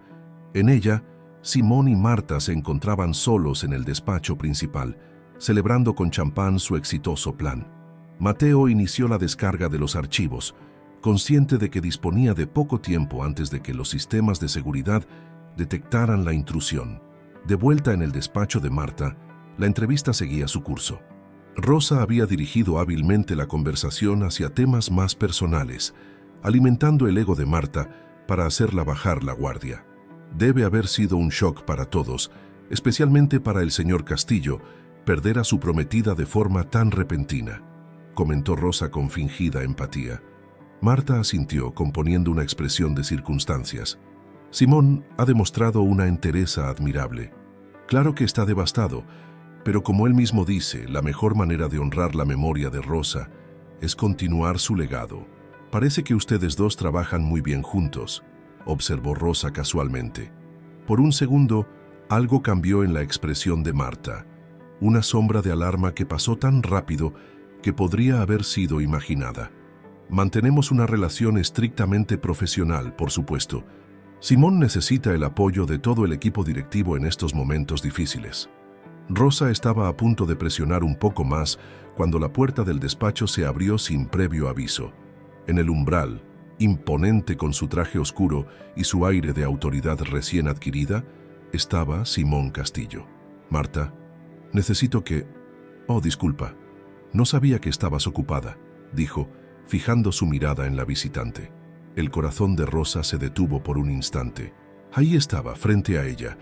En ella, Simón y Marta se encontraban solos en el despacho principal, celebrando con champán su exitoso plan. Mateo inició la descarga de los archivos, consciente de que disponía de poco tiempo antes de que los sistemas de seguridad detectaran la intrusión. De vuelta en el despacho de Marta, la entrevista seguía su curso. Rosa había dirigido hábilmente la conversación hacia temas más personales, alimentando el ego de Marta para hacerla bajar la guardia. Debe haber sido un shock para todos, especialmente para el señor Castillo, perder a su prometida de forma tan repentina, comentó Rosa con fingida empatía. Marta asintió, componiendo una expresión de circunstancias. Simón ha demostrado una entereza admirable. Claro que está devastado, pero como él mismo dice, la mejor manera de honrar la memoria de Rosa es continuar su legado. Parece que ustedes dos trabajan muy bien juntos, observó Rosa casualmente. Por un segundo, algo cambió en la expresión de Marta, una sombra de alarma que pasó tan rápido que podría haber sido imaginada. Mantenemos una relación estrictamente profesional, por supuesto. Simón necesita el apoyo de todo el equipo directivo en estos momentos difíciles. Rosa estaba a punto de presionar un poco más cuando la puerta del despacho se abrió sin previo aviso. En el umbral, imponente con su traje oscuro y su aire de autoridad recién adquirida, estaba Simón Castillo. «Marta, necesito que...» «Oh, disculpa. No sabía que estabas ocupada», dijo, fijando su mirada en la visitante. El corazón de Rosa se detuvo por un instante. Ahí estaba, frente a ella,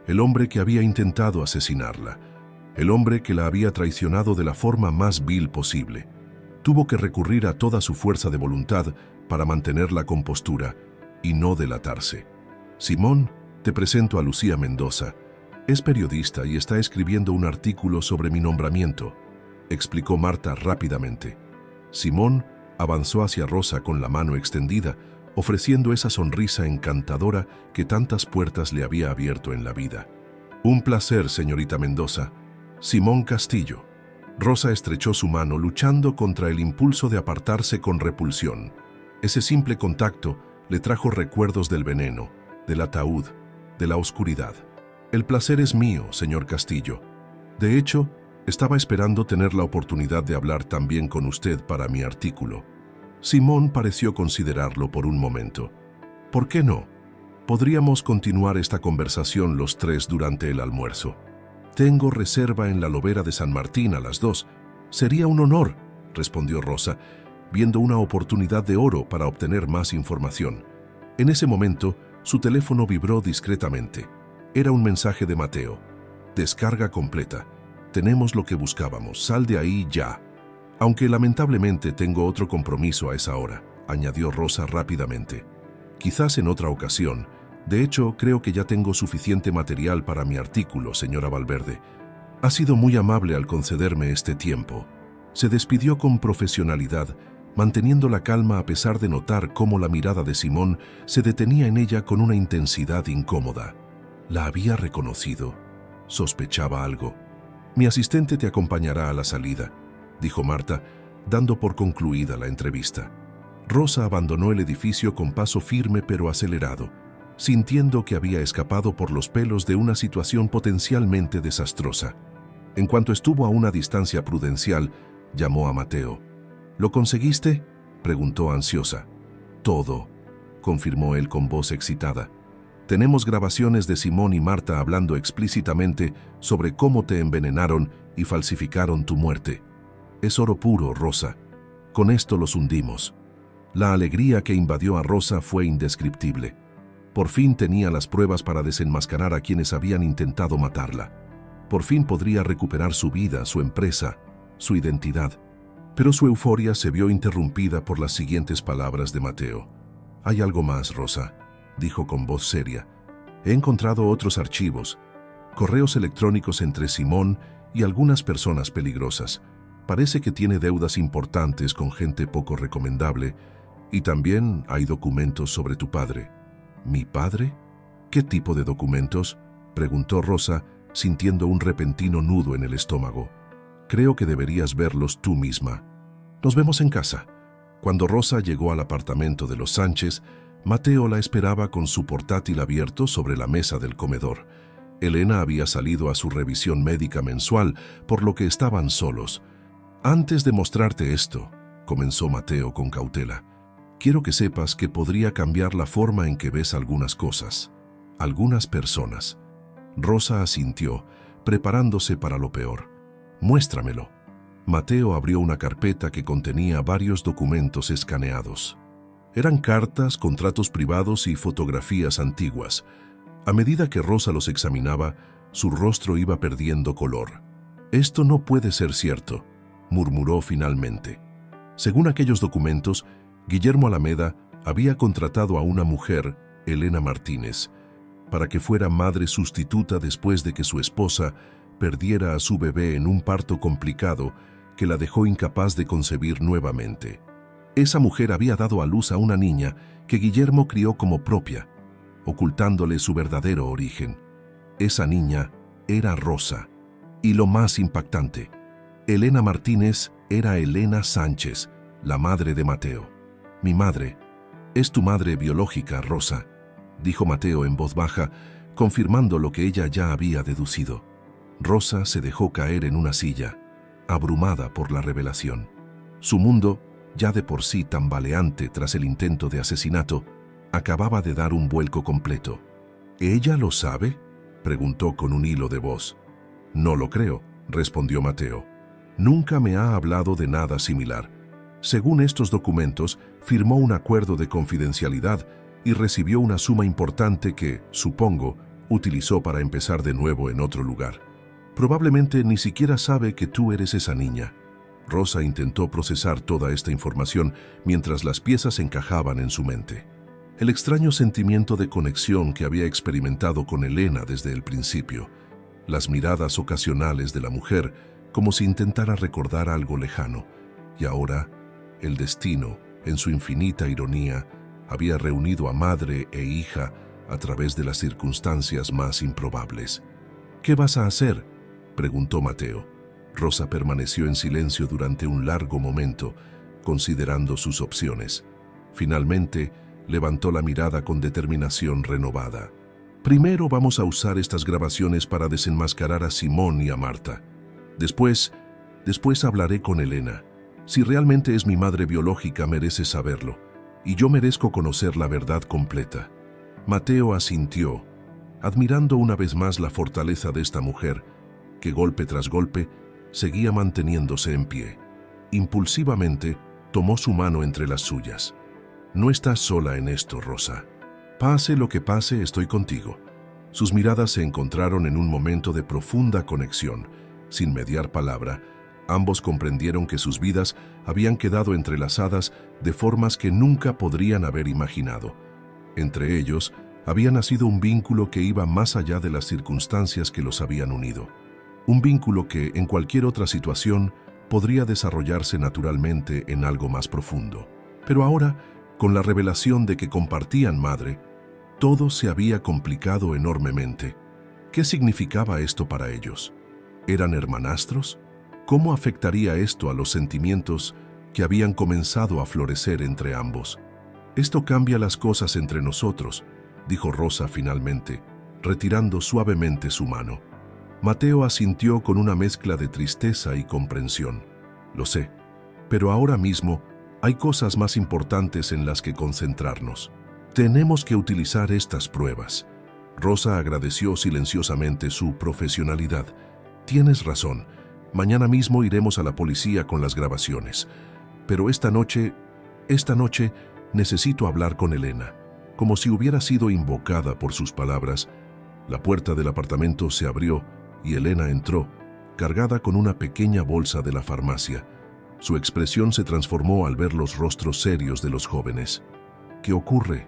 el hombre que había intentado asesinarla, el hombre que la había traicionado de la forma más vil posible. Tuvo que recurrir a toda su fuerza de voluntad para mantener la compostura y no delatarse. «Simón, te presento a Lucía Mendoza. Es periodista y está escribiendo un artículo sobre mi nombramiento», explicó Marta rápidamente. Simón avanzó hacia Rosa con la mano extendida, ofreciendo esa sonrisa encantadora que tantas puertas le había abierto en la vida. «Un placer, señorita Mendoza. Simón Castillo». Rosa estrechó su mano, luchando contra el impulso de apartarse con repulsión. Ese simple contacto le trajo recuerdos del veneno, del ataúd, de la oscuridad. «El placer es mío, señor Castillo. De hecho, estaba esperando tener la oportunidad de hablar también con usted para mi artículo». Simón pareció considerarlo por un momento. «¿Por qué no? Podríamos continuar esta conversación los tres durante el almuerzo. Tengo reserva en la Lobera de San Martín a las 2. Sería un honor», respondió Rosa, viendo una oportunidad de oro para obtener más información. En ese momento, su teléfono vibró discretamente. Era un mensaje de Mateo. «Descarga completa. Tenemos lo que buscábamos. Sal de ahí ya». «Aunque lamentablemente tengo otro compromiso a esa hora», añadió Rosa rápidamente. «Quizás en otra ocasión. De hecho, creo que ya tengo suficiente material para mi artículo, señora Valverde. Ha sido muy amable al concederme este tiempo». Se despidió con profesionalidad, manteniendo la calma a pesar de notar cómo la mirada de Simón se detenía en ella con una intensidad incómoda. ¿La había reconocido? Sospechaba algo. «Mi asistente te acompañará a la salida», dijo Marta, dando por concluida la entrevista. Rosa abandonó el edificio con paso firme pero acelerado, sintiendo que había escapado por los pelos de una situación potencialmente desastrosa. En cuanto estuvo a una distancia prudencial, llamó a Mateo. «¿Lo conseguiste?», preguntó ansiosa. «Todo», confirmó él con voz excitada. «Tenemos grabaciones de Simón y Marta hablando explícitamente sobre cómo te envenenaron y falsificaron tu muerte. Es oro puro, Rosa. Con esto los hundimos». La alegría que invadió a Rosa fue indescriptible. Por fin tenía las pruebas para desenmascarar a quienes habían intentado matarla. Por fin podría recuperar su vida, su empresa, su identidad. Pero su euforia se vio interrumpida por las siguientes palabras de Mateo. «Hay algo más, Rosa», dijo con voz seria. «He encontrado otros archivos, correos electrónicos entre Simón y algunas personas peligrosas. Parece que tiene deudas importantes con gente poco recomendable y también hay documentos sobre tu padre. ¿Mi padre? ¿Qué tipo de documentos?, preguntó Rosa, sintiendo un repentino nudo en el estómago. Creo que deberías verlos tú misma. Nos vemos en casa. Cuando Rosa llegó al apartamento de los Sánchez, Mateo la esperaba con su portátil abierto sobre la mesa del comedor. Elena había salido a su revisión médica mensual, por lo que estaban solos. Antes de mostrarte esto, comenzó Mateo con cautela, quiero que sepas que podría cambiar la forma en que ves algunas cosas, algunas personas. Rosa asintió, preparándose para lo peor. Muéstramelo. Mateo abrió una carpeta que contenía varios documentos escaneados. Eran cartas, contratos privados y fotografías antiguas. A medida que Rosa los examinaba, su rostro iba perdiendo color. Esto no puede ser cierto, murmuró finalmente. Según aquellos documentos, Guillermo Alameda había contratado a una mujer, Elena Martínez, para que fuera madre sustituta después de que su esposa perdiera a su bebé en un parto complicado que la dejó incapaz de concebir nuevamente. Esa mujer había dado a luz a una niña que Guillermo crió como propia, ocultándole su verdadero origen. Esa niña era Rosa. Y lo más impactante, Elena Martínez era Elena Sánchez, la madre de Mateo. Mi madre es tu madre biológica, Rosa, dijo Mateo en voz baja, confirmando lo que ella ya había deducido. Rosa se dejó caer en una silla, abrumada por la revelación. Su mundo, ya de por sí tambaleante tras el intento de asesinato, acababa de dar un vuelco completo. ¿Ella lo sabe?, preguntó con un hilo de voz. No lo creo, respondió Mateo. Nunca me ha hablado de nada similar. Según estos documentos, firmó un acuerdo de confidencialidad y recibió una suma importante que, supongo, utilizó para empezar de nuevo en otro lugar. Probablemente ni siquiera sabe que tú eres esa niña. Rosa intentó procesar toda esta información mientras las piezas encajaban en su mente. El extraño sentimiento de conexión que había experimentado con Elena desde el principio, las miradas ocasionales de la mujer como si intentara recordar algo lejano, y ahora el destino, en su infinita ironía, había reunido a madre e hija a través de las circunstancias más improbables. ¿Qué vas a hacer?, preguntó Mateo. Rosa permaneció en silencio durante un largo momento, considerando sus opciones. Finalmente, levantó la mirada con determinación renovada. Primero vamos a usar estas grabaciones para desenmascarar a Simón y a Marta. Después hablaré con Elena. Si realmente es mi madre biológica, merece saberlo, y yo merezco conocer la verdad completa. Mateo asintió, admirando una vez más la fortaleza de esta mujer, que golpe tras golpe seguía manteniéndose en pie. Impulsivamente tomó su mano entre las suyas. No estás sola en esto, Rosa. Pase lo que pase, estoy contigo. Sus miradas se encontraron en un momento de profunda conexión. Sin mediar palabra, ambos comprendieron que sus vidas habían quedado entrelazadas de formas que nunca podrían haber imaginado. Entre ellos, había nacido un vínculo que iba más allá de las circunstancias que los habían unido. Un vínculo que, en cualquier otra situación, podría desarrollarse naturalmente en algo más profundo. Pero ahora, con la revelación de que compartían madre, todo se había complicado enormemente. ¿Qué significaba esto para ellos? ¿Eran hermanastros? ¿Cómo afectaría esto a los sentimientos que habían comenzado a florecer entre ambos? Esto cambia las cosas entre nosotros, dijo Rosa finalmente, retirando suavemente su mano. Mateo asintió con una mezcla de tristeza y comprensión. Lo sé, pero ahora mismo hay cosas más importantes en las que concentrarnos. Tenemos que utilizar estas pruebas. Rosa agradeció silenciosamente su profesionalidad. Tienes razón. Mañana mismo iremos a la policía con las grabaciones. Pero esta noche necesito hablar con Elena. Como si hubiera sido invocada por sus palabras, la puerta del apartamento se abrió y Elena entró, cargada con una pequeña bolsa de la farmacia. Su expresión se transformó al ver los rostros serios de los jóvenes. ¿Qué ocurre?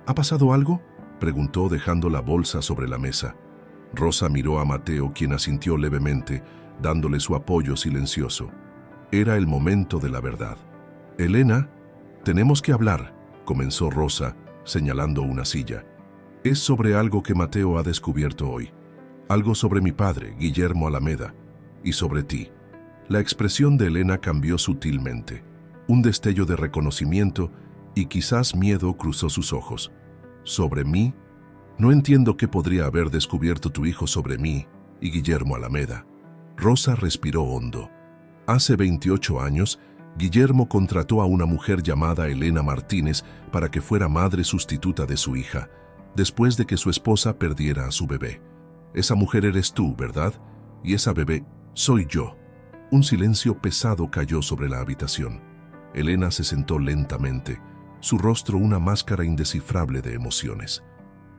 ¿Ha pasado algo?, preguntó dejando la bolsa sobre la mesa. Rosa miró a Mateo, quien asintió levemente, dándole su apoyo silencioso. Era el momento de la verdad. «Elena, tenemos que hablar», comenzó Rosa, señalando una silla. «Es sobre algo que Mateo ha descubierto hoy. Algo sobre mi padre, Guillermo Alameda, y sobre ti». La expresión de Elena cambió sutilmente. Un destello de reconocimiento y quizás miedo cruzó sus ojos. «¿Sobre mí? No entiendo qué podría haber descubierto tu hijo sobre mí y Guillermo Alameda». Rosa respiró hondo. Hace 28 años, Guillermo contrató a una mujer llamada Elena Martínez para que fuera madre sustituta de su hija, después de que su esposa perdiera a su bebé. Esa mujer eres tú, ¿verdad? Y esa bebé soy yo. Un silencio pesado cayó sobre la habitación. Elena se sentó lentamente, su rostro una máscara indescifrable de emociones.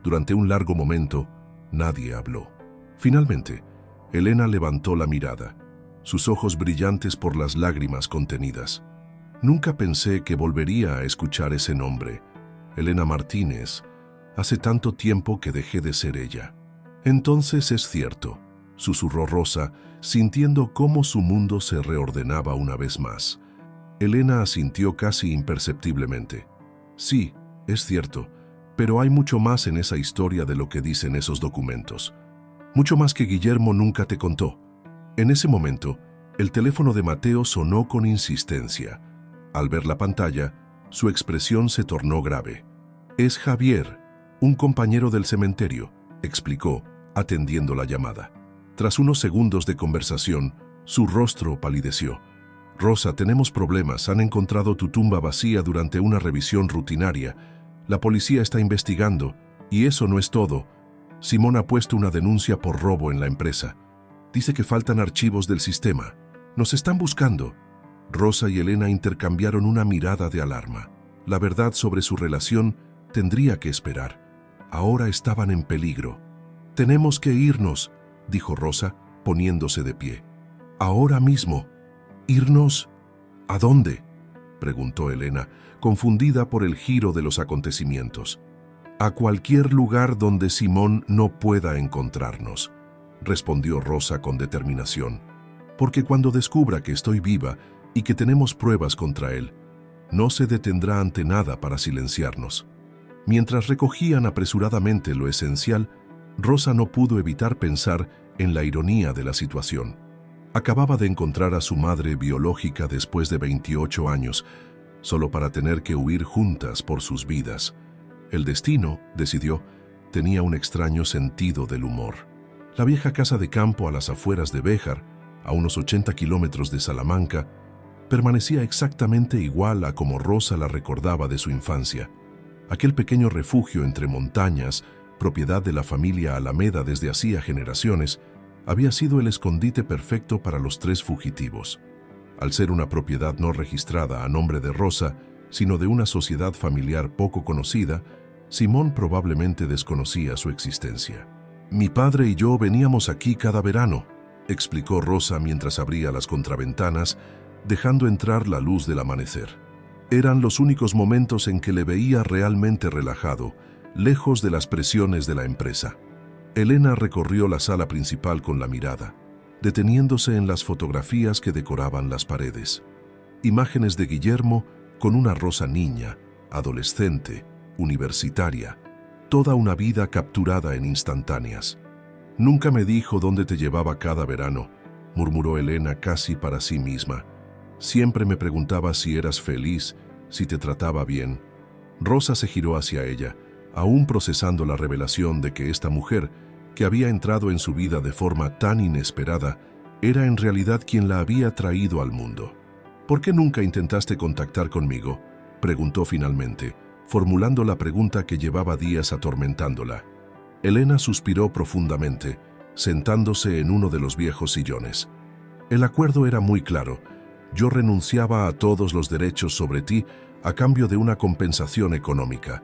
Durante un largo momento, nadie habló. Finalmente, Elena levantó la mirada, sus ojos brillantes por las lágrimas contenidas. Nunca pensé que volvería a escuchar ese nombre. Elena Martínez. Hace tanto tiempo que dejé de ser ella. Entonces es cierto, susurró Rosa, sintiendo cómo su mundo se reordenaba una vez más. Elena asintió casi imperceptiblemente. Sí, es cierto, pero hay mucho más en esa historia de lo que dicen esos documentos. Mucho más que Guillermo nunca te contó. En ese momento, el teléfono de Mateo sonó con insistencia. Al ver la pantalla, su expresión se tornó grave. «Es Javier, un compañero del cementerio», explicó, atendiendo la llamada. Tras unos segundos de conversación, su rostro palideció. «Rosa, tenemos problemas. Han encontrado tu tumba vacía durante una revisión rutinaria. La policía está investigando, y eso no es todo. Simón ha puesto una denuncia por robo en la empresa. Dice que faltan archivos del sistema. Nos están buscando». Rosa y Elena intercambiaron una mirada de alarma. La verdad sobre su relación tendría que esperar. Ahora estaban en peligro. «Tenemos que irnos», dijo Rosa, poniéndose de pie. «Ahora mismo». «¿Irnos? ¿A dónde?», preguntó Elena, confundida por el giro de los acontecimientos. «A cualquier lugar donde Simón no pueda encontrarnos», respondió Rosa con determinación. «Porque cuando descubra que estoy viva y que tenemos pruebas contra él, no se detendrá ante nada para silenciarnos». Mientras recogían apresuradamente lo esencial, Rosa no pudo evitar pensar en la ironía de la situación. Acababa de encontrar a su madre biológica después de 28 años, solo para tener que huir juntas por sus vidas. El destino, decidió, tenía un extraño sentido del humor. La vieja casa de campo a las afueras de Béjar, a unos 80 kilómetros de Salamanca, permanecía exactamente igual a como Rosa la recordaba de su infancia. Aquel pequeño refugio entre montañas, propiedad de la familia Alameda desde hacía generaciones, había sido el escondite perfecto para los tres fugitivos. Al ser una propiedad no registrada a nombre de Rosa, sino de una sociedad familiar poco conocida, Simón probablemente desconocía su existencia. «Mi padre y yo veníamos aquí cada verano», explicó Rosa mientras abría las contraventanas, dejando entrar la luz del amanecer. Eran los únicos momentos en que le veía realmente relajado, lejos de las presiones de la empresa. Elena recorrió la sala principal con la mirada, deteniéndose en las fotografías que decoraban las paredes. Imágenes de Guillermo con una Rosa niña, adolescente, universitaria, toda una vida capturada en instantáneas. «Nunca me dijo dónde te llevaba cada verano», murmuró Elena casi para sí misma. «Siempre me preguntaba si eras feliz, si te trataba bien». Rosa se giró hacia ella, aún procesando la revelación de que esta mujer, que había entrado en su vida de forma tan inesperada, era en realidad quien la había traído al mundo. «¿Por qué nunca intentaste contactar conmigo?», preguntó finalmente, formulando la pregunta que llevaba días atormentándola. Elena suspiró profundamente, sentándose en uno de los viejos sillones. «El acuerdo era muy claro. Yo renunciaba a todos los derechos sobre ti a cambio de una compensación económica.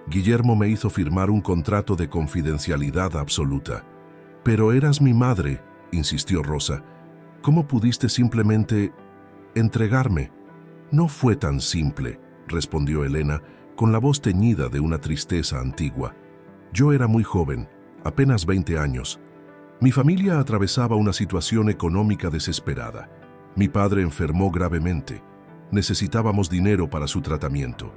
Guillermo me hizo firmar un contrato de confidencialidad absoluta». «Pero eras mi madre», insistió Rosa. «¿Cómo pudiste simplemente entregarme?» «No fue tan simple», respondió Elena, con la voz teñida de una tristeza antigua. «Yo era muy joven, apenas 20 años. Mi familia atravesaba una situación económica desesperada. Mi padre enfermó gravemente. Necesitábamos dinero para su tratamiento.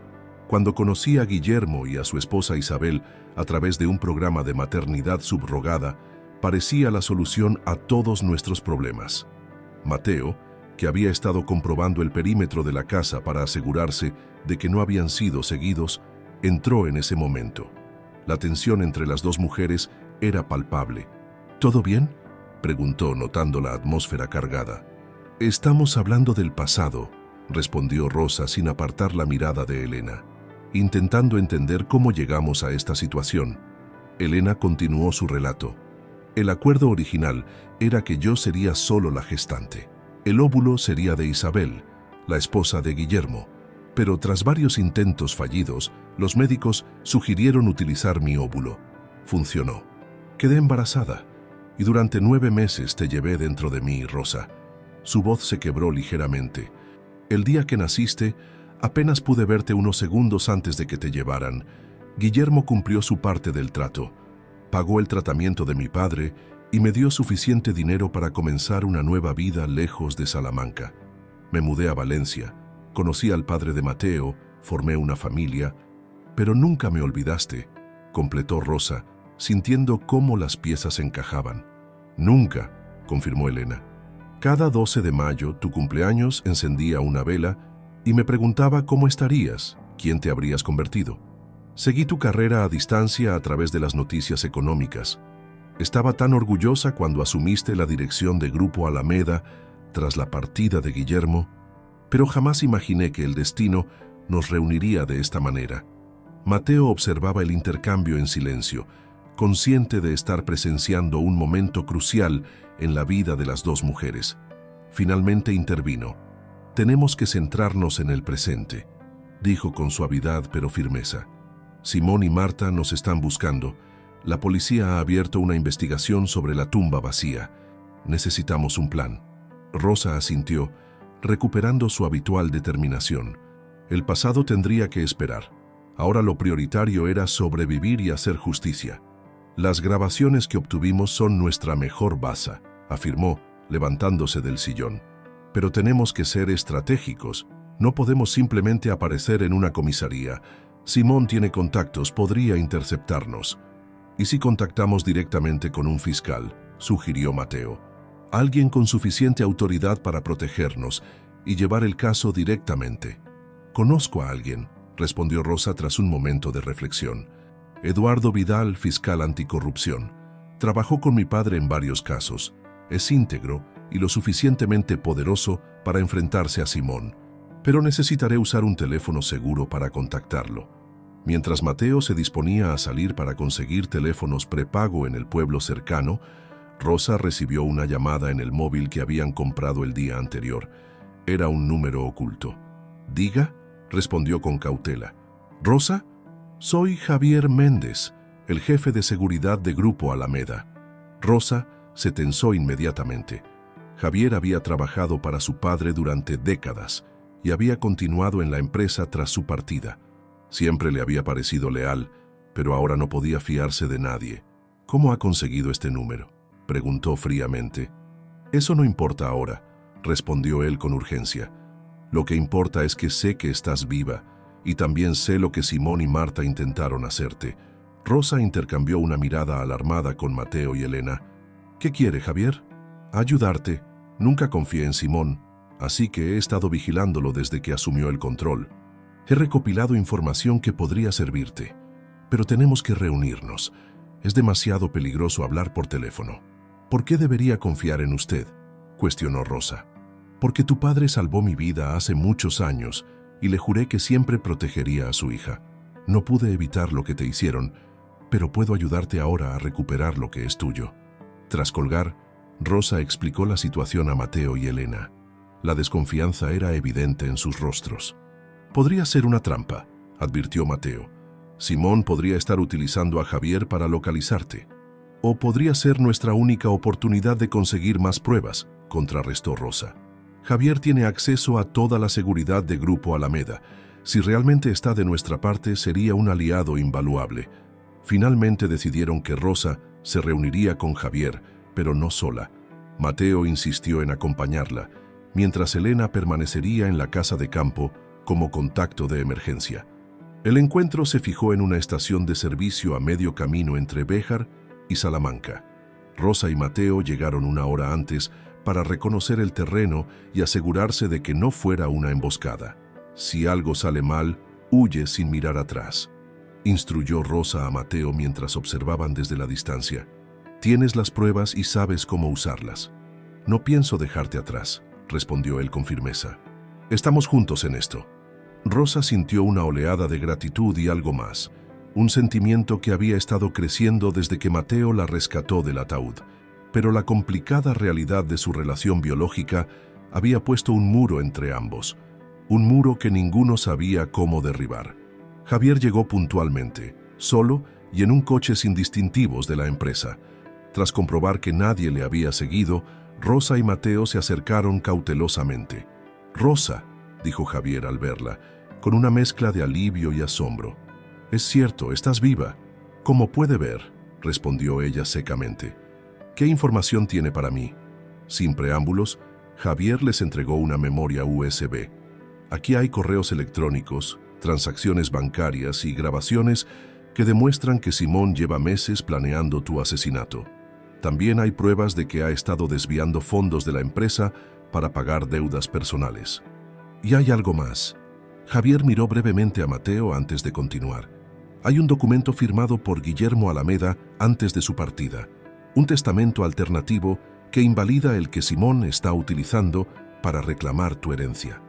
Cuando conocí a Guillermo y a su esposa Isabel a través de un programa de maternidad subrogada, parecía la solución a todos nuestros problemas. Mateo, que había estado comprobando el perímetro de la casa para asegurarse de que no habían sido seguidos, entró en ese momento. La tensión entre las dos mujeres era palpable. ¿Todo bien?, preguntó, notando la atmósfera cargada. Estamos hablando del pasado, respondió Rosa sin apartar la mirada de Elena, intentando entender cómo llegamos a esta situación. Elena continuó su relato. El acuerdo original era que yo sería solo la gestante. El óvulo sería de Isabel, la esposa de Guillermo, pero tras varios intentos fallidos, los médicos sugirieron utilizar mi óvulo. Funcionó. Quedé embarazada y durante 9 meses te llevé dentro de mí, Rosa. Su voz se quebró ligeramente. El día que naciste, apenas pude verte unos segundos antes de que te llevaran. Guillermo cumplió su parte del trato. Pagó el tratamiento de mi padre y me dio suficiente dinero para comenzar una nueva vida lejos de Salamanca. Me mudé a Valencia, conocí al padre de Mateo, formé una familia, pero nunca me olvidaste, completó Rosa, sintiendo cómo las piezas encajaban. Nunca, confirmó Elena. Cada 12 de mayo, tu cumpleaños, encendía una vela y me preguntaba cómo estarías, quién te habrías convertido. Seguí tu carrera a distancia a través de las noticias económicas. Estaba tan orgullosa cuando asumiste la dirección de Grupo Alameda tras la partida de Guillermo, pero jamás imaginé que el destino nos reuniría de esta manera. Mateo observaba el intercambio en silencio, consciente de estar presenciando un momento crucial en la vida de las dos mujeres. Finalmente intervino. Tenemos que centrarnos en el presente, dijo con suavidad pero firmeza. Simón y Marta nos están buscando. La policía ha abierto una investigación sobre la tumba vacía. Necesitamos un plan. Rosa asintió, recuperando su habitual determinación. El pasado tendría que esperar. Ahora lo prioritario era sobrevivir y hacer justicia. Las grabaciones que obtuvimos son nuestra mejor baza, afirmó, levantándose del sillón. Pero tenemos que ser estratégicos. No podemos simplemente aparecer en una comisaría. Simón tiene contactos, podría interceptarnos. ¿Y si contactamos directamente con un fiscal?, sugirió Mateo. Alguien con suficiente autoridad para protegernos y llevar el caso directamente. Conozco a alguien, respondió Rosa tras un momento de reflexión. Eduardo Vidal, fiscal anticorrupción. Trabajó con mi padre en varios casos. Es íntegro y lo suficientemente poderoso para enfrentarse a Simón. Pero necesitaré usar un teléfono seguro para contactarlo. Mientras Mateo se disponía a salir para conseguir teléfonos prepago en el pueblo cercano, Rosa recibió una llamada en el móvil que habían comprado el día anterior. Era un número oculto. «Diga», respondió con cautela. «¿Rosa? Soy Javier Méndez, el jefe de seguridad de Grupo Alameda». Rosa se tensó inmediatamente. Javier había trabajado para su padre durante décadas y había continuado en la empresa tras su partida. Siempre le había parecido leal, pero ahora no podía fiarse de nadie. «¿Cómo ha conseguido este número?», preguntó fríamente. «Eso no importa ahora», respondió él con urgencia. «Lo que importa es que sé que estás viva y también sé lo que Simón y Marta intentaron hacerte». Rosa intercambió una mirada alarmada con Mateo y Elena. «¿Qué quiere, Javier?». «Ayudarte. Nunca confié en Simón, así que he estado vigilándolo desde que asumió el control. He recopilado información que podría servirte, pero tenemos que reunirnos. Es demasiado peligroso hablar por teléfono». «¿Por qué debería confiar en usted?», cuestionó Rosa. «Porque tu padre salvó mi vida hace muchos años y le juré que siempre protegería a su hija. No pude evitar lo que te hicieron, pero puedo ayudarte ahora a recuperar lo que es tuyo». Tras colgar, Rosa explicó la situación a Mateo y Elena. La desconfianza era evidente en sus rostros. «Podría ser una trampa», advirtió Mateo. «Simón podría estar utilizando a Javier para localizarte. O podría ser nuestra única oportunidad de conseguir más pruebas», contrarrestó Rosa. «Javier tiene acceso a toda la seguridad de Grupo Alameda. Si realmente está de nuestra parte, sería un aliado invaluable». Finalmente decidieron que Rosa se reuniría con Javier, pero no sola. Mateo insistió en acompañarla, mientras Elena permanecería en la casa de campo como contacto de emergencia. El encuentro se fijó en una estación de servicio a medio camino entre Béjar y Salamanca. Rosa y Mateo llegaron una hora antes para reconocer el terreno y asegurarse de que no fuera una emboscada. Si algo sale mal, huye sin mirar atrás, instruyó Rosa a Mateo mientras observaban desde la distancia. Tienes las pruebas y sabes cómo usarlas. No pienso dejarte atrás, respondió él con firmeza. Estamos juntos en esto. Rosa sintió una oleada de gratitud y algo más, un sentimiento que había estado creciendo desde que Mateo la rescató del ataúd, pero la complicada realidad de su relación biológica había puesto un muro entre ambos, un muro que ninguno sabía cómo derribar. Javier llegó puntualmente, solo y en un coche sin distintivos de la empresa. Tras comprobar que nadie le había seguido, Rosa y Mateo se acercaron cautelosamente. «Rosa», dijo Javier al verla, con una mezcla de alivio y asombro. «Es cierto, estás viva». «¿Cómo puede ver?», respondió ella secamente. «¿Qué información tiene para mí?». Sin preámbulos, Javier les entregó una memoria USB. «Aquí hay correos electrónicos, transacciones bancarias y grabaciones que demuestran que Simón lleva meses planeando tu asesinato. También hay pruebas de que ha estado desviando fondos de la empresa para pagar deudas personales. Y hay algo más». Javier miró brevemente a Mateo antes de continuar. «Hay un documento firmado por Guillermo Alameda antes de su partida, un testamento alternativo que invalida el que Simón está utilizando para reclamar tu herencia».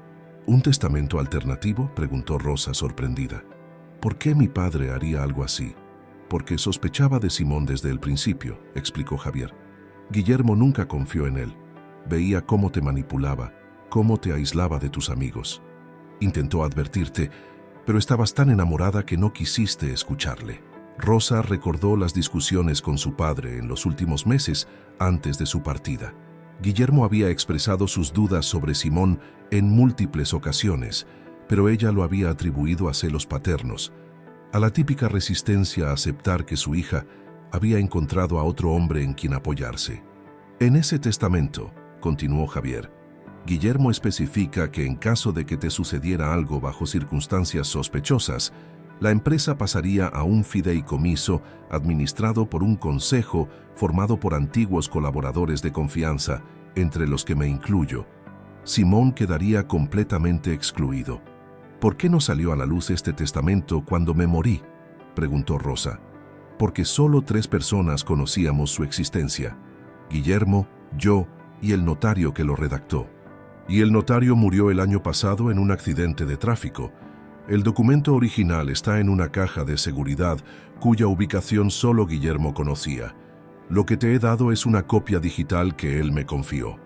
«¿Un testamento alternativo?», preguntó Rosa sorprendida. «¿Por qué mi padre haría algo así?». «Porque sospechaba de Simón desde el principio», explicó Javier. «Guillermo nunca confió en él. Veía cómo te manipulaba, cómo te aislaba de tus amigos. Intentó advertirte, pero estabas tan enamorada que no quisiste escucharle». Rosa recordó las discusiones con su padre en los últimos meses antes de su partida. Guillermo había expresado sus dudas sobre Simón en múltiples ocasiones, pero ella lo había atribuido a celos paternos, a la típica resistencia a aceptar que su hija había encontrado a otro hombre en quien apoyarse. «En ese testamento», continuó Javier, «Guillermo especifica que en caso de que te sucediera algo bajo circunstancias sospechosas, la empresa pasaría a un fideicomiso administrado por un consejo formado por antiguos colaboradores de confianza, entre los que me incluyo. Simón quedaría completamente excluido». «¿Por qué no salió a la luz este testamento cuando me morí?», preguntó Rosa. «Porque solo 3 personas conocíamos su existencia: Guillermo, yo y el notario que lo redactó. Y el notario murió el año pasado en un accidente de tráfico. El documento original está en una caja de seguridad cuya ubicación solo Guillermo conocía. Lo que te he dado es una copia digital que él me confió».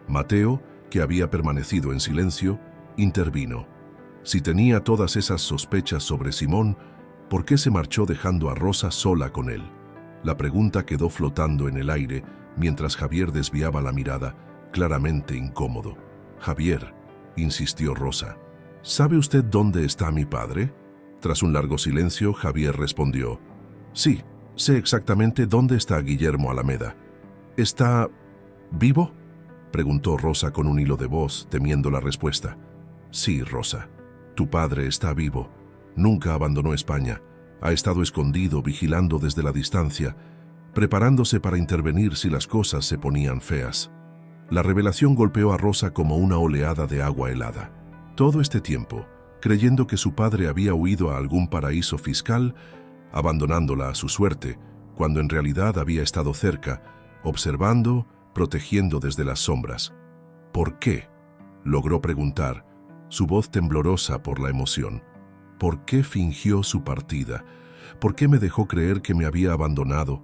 Mateo, que había permanecido en silencio, intervino. Si tenía todas esas sospechas sobre Simón, ¿por qué se marchó dejando a Rosa sola con él? La pregunta quedó flotando en el aire mientras Javier desviaba la mirada, claramente incómodo. «Javier», insistió Rosa, «¿sabe usted dónde está mi padre?». Tras un largo silencio, Javier respondió: «Sí, sé exactamente dónde está Guillermo Alameda». «¿Está vivo?», preguntó Rosa con un hilo de voz, temiendo la respuesta. «Sí, Rosa, tu padre está vivo. Nunca abandonó España. Ha estado escondido, vigilando desde la distancia, preparándose para intervenir si las cosas se ponían feas». La revelación golpeó a Rosa como una oleada de agua helada. Todo este tiempo, creyendo que su padre había huido a algún paraíso fiscal, abandonándola a su suerte, cuando en realidad había estado cerca, observando, protegiendo desde las sombras. «¿Por qué?», logró preguntar, su voz temblorosa por la emoción. «¿Por qué fingió su partida? ¿Por qué me dejó creer que me había abandonado?».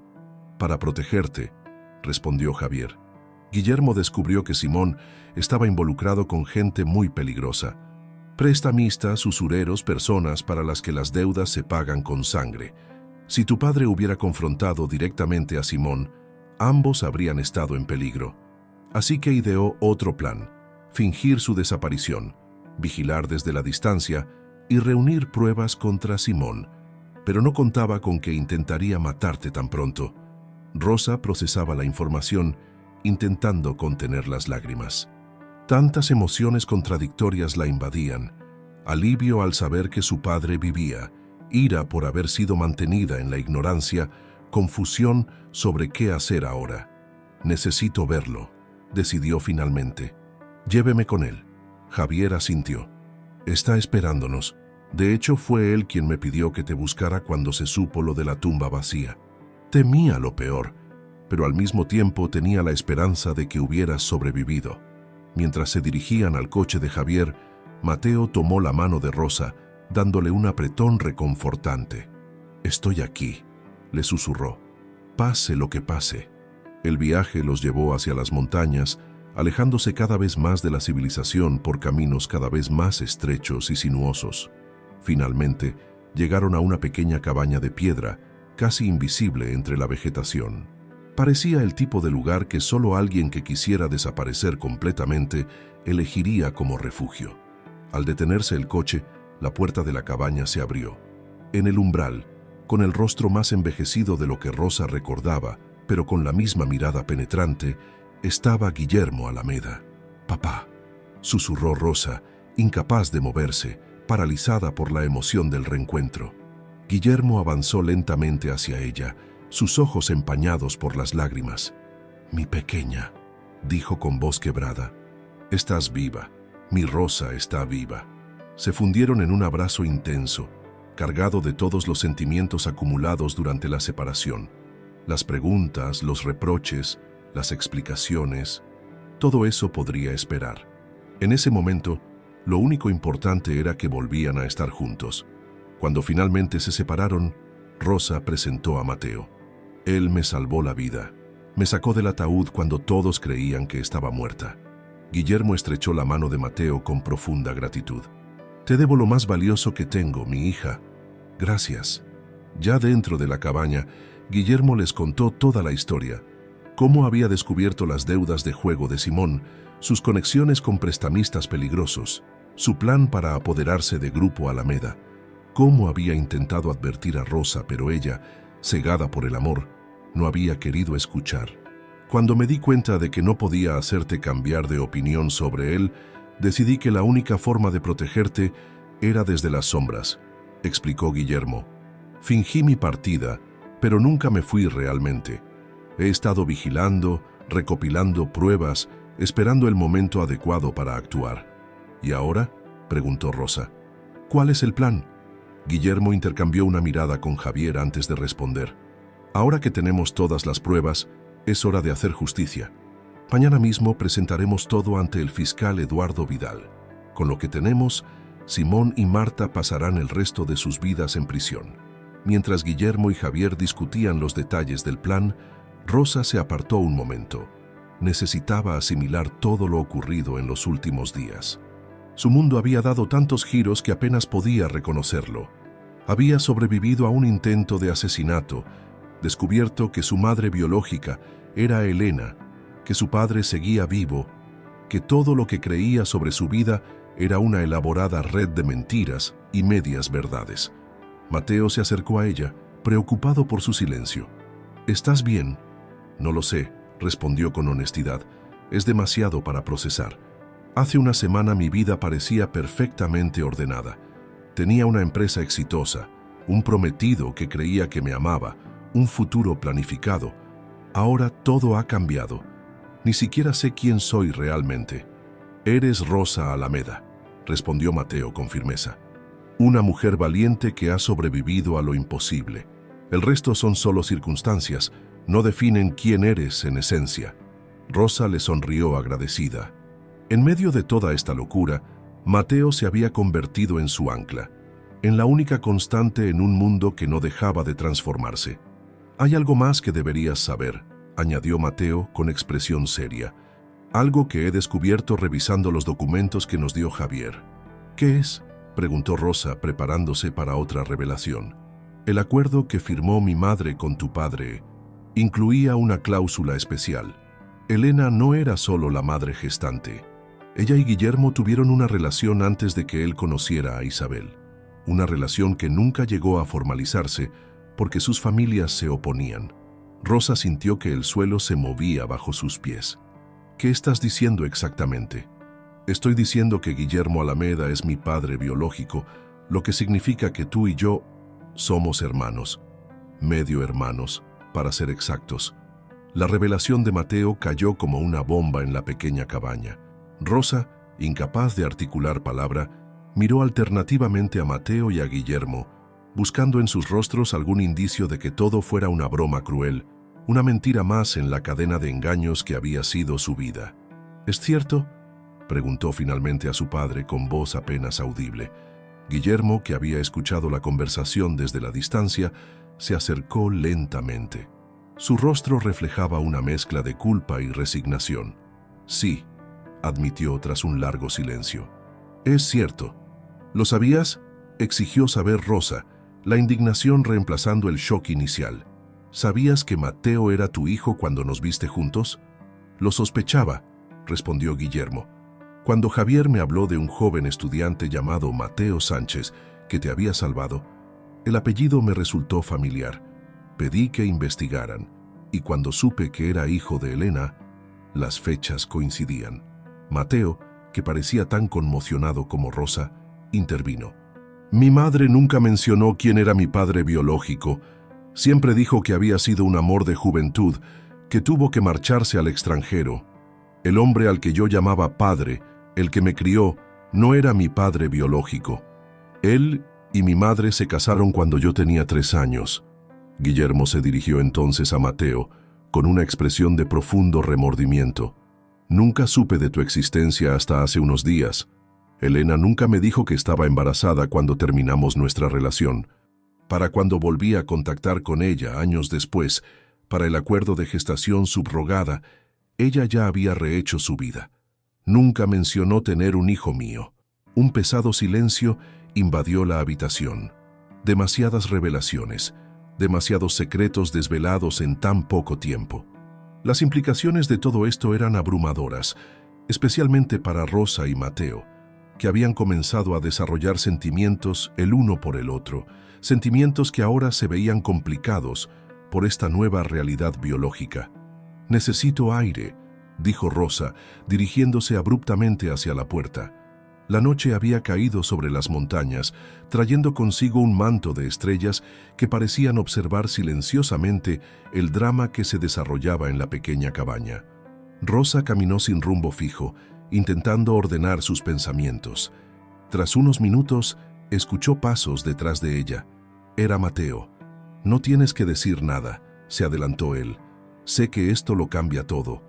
«Para protegerte», respondió Javier. «Guillermo descubrió que Simón estaba involucrado con gente muy peligrosa. Prestamistas, usureros, personas para las que las deudas se pagan con sangre. Si tu padre hubiera confrontado directamente a Simón, ambos habrían estado en peligro. Así que ideó otro plan: fingir su desaparición, vigilar desde la distancia y reunir pruebas contra Simón. Pero no contaba con que intentaría matarte tan pronto». Rosa procesaba la información, intentando contener las lágrimas. Tantas emociones contradictorias la invadían: alivio al saber que su padre vivía, ira por haber sido mantenida en la ignorancia, confusión sobre qué hacer ahora. «Necesito verlo», decidió finalmente. «Lléveme con él». Javier asintió. «Está esperándonos. De hecho, fue él quien me pidió que te buscara cuando se supo lo de la tumba vacía. Temía lo peor, pero al mismo tiempo tenía la esperanza de que hubieras sobrevivido». Mientras se dirigían al coche de Javier, Mateo tomó la mano de Rosa, dándole un apretón reconfortante. «Estoy aquí», le susurró. «Pase lo que pase». El viaje los llevó hacia las montañas, alejándose cada vez más de la civilización por caminos cada vez más estrechos y sinuosos. Finalmente, llegaron a una pequeña cabaña de piedra, casi invisible entre la vegetación. Parecía el tipo de lugar que solo alguien que quisiera desaparecer completamente elegiría como refugio. Al detenerse el coche, la puerta de la cabaña se abrió. En el umbral, con el rostro más envejecido de lo que Rosa recordaba, pero con la misma mirada penetrante, estaba Guillermo Alameda. «Papá», susurró Rosa, incapaz de moverse, paralizada por la emoción del reencuentro. Guillermo avanzó lentamente hacia ella, sus ojos empañados por las lágrimas. «Mi pequeña», dijo con voz quebrada. «Estás viva, mi Rosa está viva». Se fundieron en un abrazo intenso, cargado de todos los sentimientos acumulados durante la separación. Las preguntas, los reproches, las explicaciones, todo eso podría esperar. En ese momento, lo único importante era que volvían a estar juntos. Cuando finalmente se separaron, Rosa presentó a Mateo. «Él me salvó la vida. Me sacó del ataúd cuando todos creían que estaba muerta». Guillermo estrechó la mano de Mateo con profunda gratitud. «Te debo lo más valioso que tengo, mi hija. Gracias». Ya dentro de la cabaña, Guillermo les contó toda la historia: cómo había descubierto las deudas de juego de Simón, sus conexiones con prestamistas peligrosos, su plan para apoderarse de Grupo Alameda, cómo había intentado advertir a Rosa, pero ella, cegada por el amor, no había querido escuchar. «Cuando me di cuenta de que no podía hacerte cambiar de opinión sobre él, decidí que la única forma de protegerte era desde las sombras», explicó Guillermo. «Fingí mi partida, pero nunca me fui realmente. He estado vigilando, recopilando pruebas, esperando el momento adecuado para actuar». «¿Y ahora?», preguntó Rosa. «¿Cuál es el plan?». Guillermo intercambió una mirada con Javier antes de responder. «Ahora que tenemos todas las pruebas, es hora de hacer justicia. Mañana mismo presentaremos todo ante el fiscal Eduardo Vidal. Con lo que tenemos, Simón y Marta pasarán el resto de sus vidas en prisión». Mientras Guillermo y Javier discutían los detalles del plan, Rosa se apartó un momento. Necesitaba asimilar todo lo ocurrido en los últimos días. Su mundo había dado tantos giros que apenas podía reconocerlo. Había sobrevivido a un intento de asesinato, descubierto que su madre biológica era Elena, que su padre seguía vivo, que todo lo que creía sobre su vida era una elaborada red de mentiras y medias verdades. Mateo se acercó a ella, preocupado por su silencio. «¿Estás bien?». «No lo sé», respondió con honestidad. «Es demasiado para procesar. Hace una semana mi vida parecía perfectamente ordenada. Tenía una empresa exitosa, un prometido que creía que me amaba, un futuro planificado. Ahora todo ha cambiado. Ni siquiera sé quién soy realmente». «Eres Rosa Alameda», respondió Mateo con firmeza. «Una mujer valiente que ha sobrevivido a lo imposible. El resto son solo circunstancias, no definen quién eres en esencia». Rosa le sonrió agradecida. En medio de toda esta locura, Mateo se había convertido en su ancla, en la única constante en un mundo que no dejaba de transformarse. «Hay algo más que deberías saber», añadió Mateo con expresión seria. «Algo que he descubierto revisando los documentos que nos dio Javier». «¿Qué es?», preguntó Rosa, preparándose para otra revelación. «El acuerdo que firmó mi madre con tu padre incluía una cláusula especial. Elena no era solo la madre gestante. Ella y Guillermo tuvieron una relación antes de que él conociera a Isabel. Una relación que nunca llegó a formalizarse porque sus familias se oponían». Rosa sintió que el suelo se movía bajo sus pies. «¿Qué estás diciendo exactamente?». Estoy diciendo que Guillermo Alameda es mi padre biológico, lo que significa que tú y yo somos hermanos, medio hermanos, para ser exactos. La revelación de Mateo cayó como una bomba en la pequeña cabaña. Rosa, incapaz de articular palabra, miró alternativamente a Mateo y a Guillermo, buscando en sus rostros algún indicio de que todo fuera una broma cruel, una mentira más en la cadena de engaños que había sido su vida. ¿Es cierto?, preguntó finalmente a su padre con voz apenas audible. Guillermo, que había escuchado la conversación desde la distancia, se acercó lentamente. Su rostro reflejaba una mezcla de culpa y resignación. Sí, admitió tras un largo silencio. Es cierto. ¿Lo sabías?, exigió saber Rosa, la indignación reemplazando el shock inicial. ¿Sabías que Mateo era tu hijo cuando nos viste juntos? Lo sospechaba, respondió Guillermo. Cuando Javier me habló de un joven estudiante llamado Mateo Sánchez que te había salvado, el apellido me resultó familiar. Pedí que investigaran, y cuando supe que era hijo de Elena, las fechas coincidían. Mateo, que parecía tan conmocionado como Rosa, intervino. Mi madre nunca mencionó quién era mi padre biológico. Siempre dijo que había sido un amor de juventud, que tuvo que marcharse al extranjero. El hombre al que yo llamaba padre, el que me crió, no era mi padre biológico. Él y mi madre se casaron cuando yo tenía 3 años. Guillermo se dirigió entonces a Mateo, con una expresión de profundo remordimiento. Nunca supe de tu existencia hasta hace unos días. Elena nunca me dijo que estaba embarazada cuando terminamos nuestra relación. Para cuando volví a contactar con ella años después, para el acuerdo de gestación subrogada, ella ya había rehecho su vida. Nunca mencionó tener un hijo mío. Un pesado silencio invadió la habitación. Demasiadas revelaciones, demasiados secretos desvelados en tan poco tiempo. Las implicaciones de todo esto eran abrumadoras, especialmente para Rosa y Mateo, que habían comenzado a desarrollar sentimientos el uno por el otro, sentimientos que ahora se veían complicados por esta nueva realidad biológica. Necesito aire, dijo Rosa, dirigiéndose abruptamente hacia la puerta. La noche había caído sobre las montañas, trayendo consigo un manto de estrellas que parecían observar silenciosamente el drama que se desarrollaba en la pequeña cabaña. Rosa caminó sin rumbo fijo, intentando ordenar sus pensamientos. Tras unos minutos, escuchó pasos detrás de ella. Era Mateo. No tienes que decir nada, se adelantó él. Sé que esto lo cambia todo.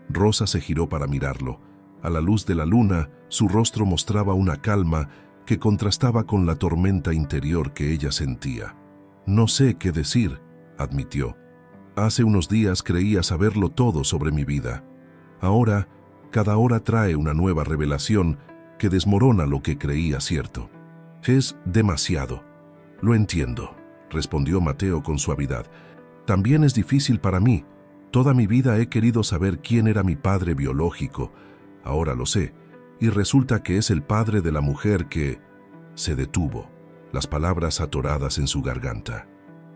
Rosa se giró para mirarlo. A la luz de la luna, su rostro mostraba una calma que contrastaba con la tormenta interior que ella sentía. No sé qué decir, admitió. Hace unos días creía saberlo todo sobre mi vida. Ahora, cada hora trae una nueva revelación que desmorona lo que creía cierto. Es demasiado. Lo entiendo, respondió Mateo con suavidad. También es difícil para mí. Toda mi vida he querido saber quién era mi padre biológico. Ahora lo sé, y resulta que es el padre de la mujer que... Se detuvo, las palabras atoradas en su garganta.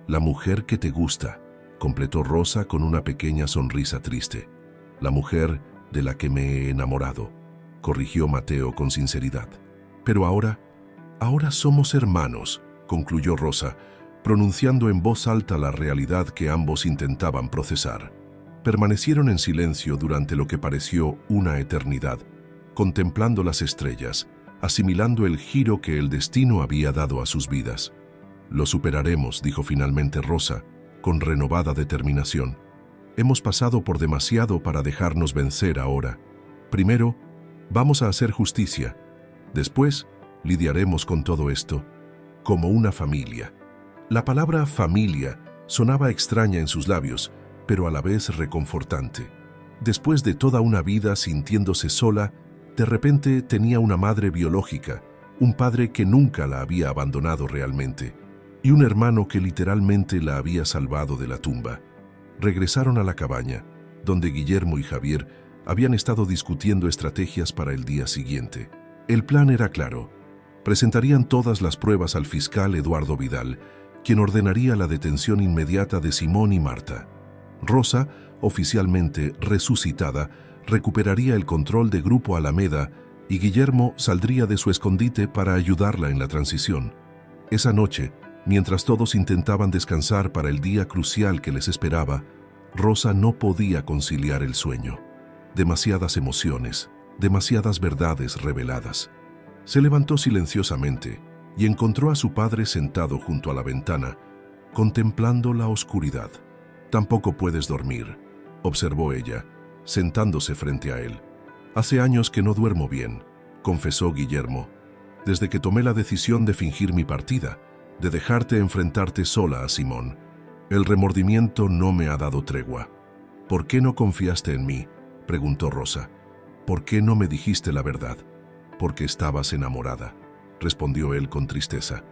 La mujer que te gusta, completó Rosa con una pequeña sonrisa triste. La mujer de la que me he enamorado, corrigió Mateo con sinceridad. Pero ahora somos hermanos, concluyó Rosa, pronunciando en voz alta la realidad que ambos intentaban procesar. Permanecieron en silencio durante lo que pareció una eternidad, contemplando las estrellas, asimilando el giro que el destino había dado a sus vidas. Lo superaremos, dijo finalmente Rosa, con renovada determinación. Hemos pasado por demasiado para dejarnos vencer ahora. Primero, vamos a hacer justicia. Después, lidiaremos con todo esto, como una familia. La palabra familia sonaba extraña en sus labios, pero a la vez reconfortante. Después de toda una vida sintiéndose sola, de repente tenía una madre biológica, un padre que nunca la había abandonado realmente, y un hermano que literalmente la había salvado de la tumba. Regresaron a la cabaña, donde Guillermo y Javier habían estado discutiendo estrategias para el día siguiente. El plan era claro. Presentarían todas las pruebas al fiscal Eduardo Vidal, quien ordenaría la detención inmediata de Simón y Marta. Rosa, oficialmente resucitada, recuperaría el control de Grupo Alameda y Guillermo saldría de su escondite para ayudarla en la transición. Esa noche, mientras todos intentaban descansar para el día crucial que les esperaba, Rosa no podía conciliar el sueño. Demasiadas emociones, demasiadas verdades reveladas. Se levantó silenciosamente y encontró a su padre sentado junto a la ventana, contemplando la oscuridad. «Tampoco puedes dormir», observó ella, sentándose frente a él. «Hace años que no duermo bien», confesó Guillermo, «desde que tomé la decisión de fingir mi partida, de dejarte enfrentarte sola a Simón. El remordimiento no me ha dado tregua». «¿Por qué no confiaste en mí?», preguntó Rosa. «¿Por qué no me dijiste la verdad?». «Porque estabas enamorada», respondió él con tristeza.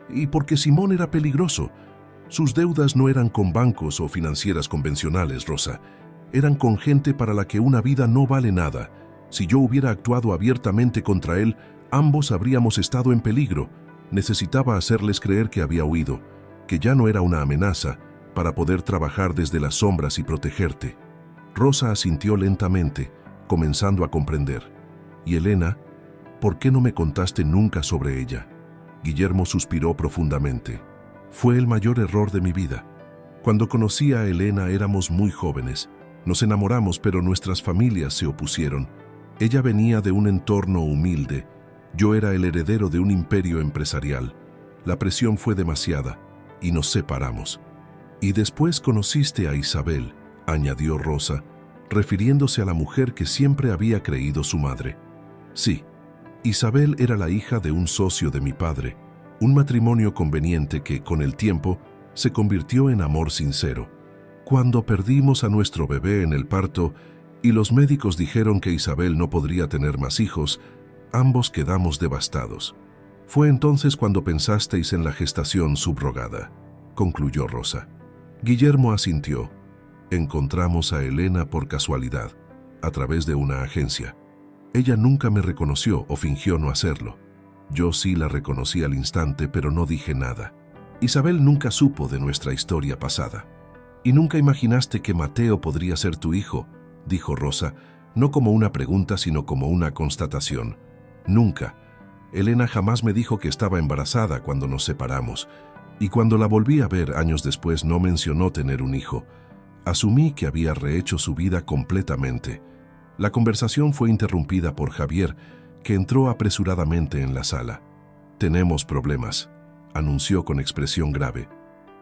«Y porque Simón era peligroso. Sus deudas no eran con bancos o financieras convencionales, Rosa. Eran con gente para la que una vida no vale nada. Si yo hubiera actuado abiertamente contra él, ambos habríamos estado en peligro. Necesitaba hacerles creer que había huido, que ya no era una amenaza, para poder trabajar desde las sombras y protegerte». Rosa asintió lentamente, comenzando a comprender. «¿Y Elena? ¿Por qué no me contaste nunca sobre ella?». Guillermo suspiró profundamente. «Fue el mayor error de mi vida. Cuando conocí a Elena éramos muy jóvenes. Nos enamoramos, pero nuestras familias se opusieron. Ella venía de un entorno humilde. Yo era el heredero de un imperio empresarial. La presión fue demasiada y nos separamos. Y después conociste a Isabel», añadió Rosa, refiriéndose a la mujer que siempre había creído su madre. «Sí, Isabel era la hija de un socio de mi padre, un matrimonio conveniente que, con el tiempo, se convirtió en amor sincero. Cuando perdimos a nuestro bebé en el parto y los médicos dijeron que Isabel no podría tener más hijos, ambos quedamos devastados. Fue entonces cuando pensasteis en la gestación subrogada», concluyó Rosa. Guillermo asintió. «Encontramos a Elena por casualidad, a través de una agencia. Ella nunca me reconoció o fingió no hacerlo. Yo sí la reconocí al instante, pero no dije nada. Isabel nunca supo de nuestra historia pasada. ¿Y nunca imaginaste que Mateo podría ser tu hijo?», dijo Rosa, no como una pregunta, sino como una constatación. «Nunca. Elena jamás me dijo que estaba embarazada cuando nos separamos, y cuando la volví a ver años después no mencionó tener un hijo. Asumí que había rehecho su vida completamente». La conversación fue interrumpida por Javier, que entró apresuradamente en la sala. «Tenemos problemas», anunció con expresión grave.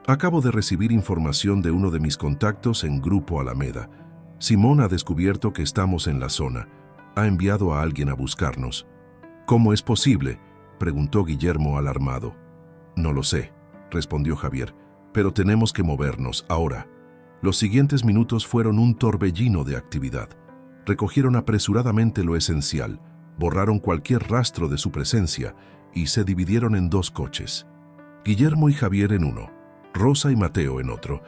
«Acabo de recibir información de uno de mis contactos en Grupo Alameda. Simón ha descubierto que estamos en la zona. Ha enviado a alguien a buscarnos». «¿Cómo es posible?», preguntó Guillermo alarmado. «No lo sé», respondió Javier, «pero tenemos que movernos ahora». Los siguientes minutos fueron un torbellino de actividad. Recogieron apresuradamente lo esencial, borraron cualquier rastro de su presencia y se dividieron en dos coches. Guillermo y Javier en uno, Rosa y Mateo en otro,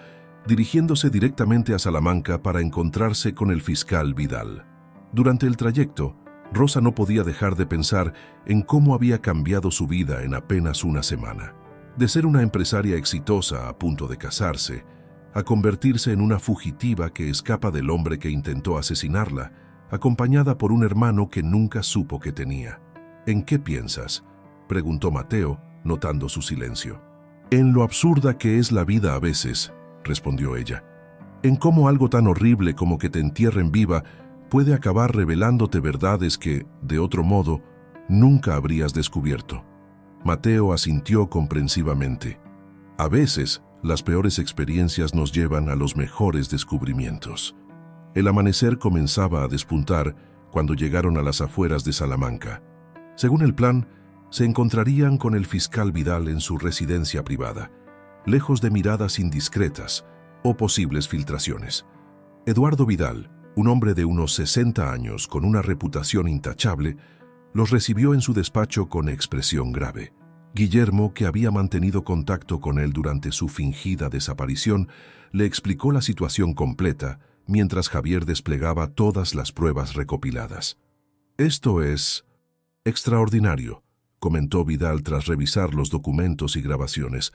dirigiéndose directamente a Salamanca para encontrarse con el fiscal Vidal. Durante el trayecto, Rosa no podía dejar de pensar en cómo había cambiado su vida en apenas una semana. De ser una empresaria exitosa a punto de casarse, a convertirse en una fugitiva que escapa del hombre que intentó asesinarla, acompañada por un hermano que nunca supo que tenía. «¿En qué piensas?», preguntó Mateo, notando su silencio. «En lo absurda que es la vida a veces», respondió ella. «En cómo algo tan horrible como que te entierren viva puede acabar revelándote verdades que, de otro modo, nunca habrías descubierto». Mateo asintió comprensivamente. «A veces, las peores experiencias nos llevan a los mejores descubrimientos». El amanecer comenzaba a despuntar cuando llegaron a las afueras de Salamanca. Según el plan, se encontrarían con el fiscal Vidal en su residencia privada, lejos de miradas indiscretas o posibles filtraciones. Eduardo Vidal, un hombre de unos 60 años con una reputación intachable, los recibió en su despacho con expresión grave. Guillermo, que había mantenido contacto con él durante su fingida desaparición, le explicó la situación completa, mientras Javier desplegaba todas las pruebas recopiladas. «Esto es extraordinario», comentó Vidal tras revisar los documentos y grabaciones.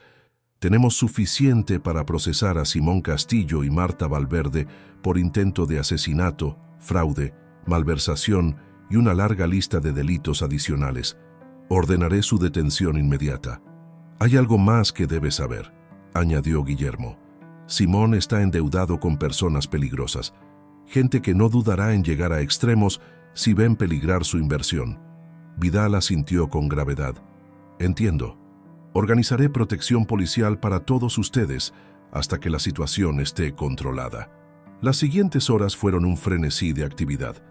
«Tenemos suficiente para procesar a Simón Castillo y Marta Valverde por intento de asesinato, fraude, malversación y una larga lista de delitos adicionales. Ordenaré su detención inmediata. Hay algo más que debe saber, añadió Guillermo. Simón está endeudado con personas peligrosas, gente que no dudará en llegar a extremos si ven peligrar su inversión. Vidal asintió con gravedad. Entiendo. Organizaré protección policial para todos ustedes hasta que la situación esté controlada. Las siguientes horas fueron un frenesí de actividad.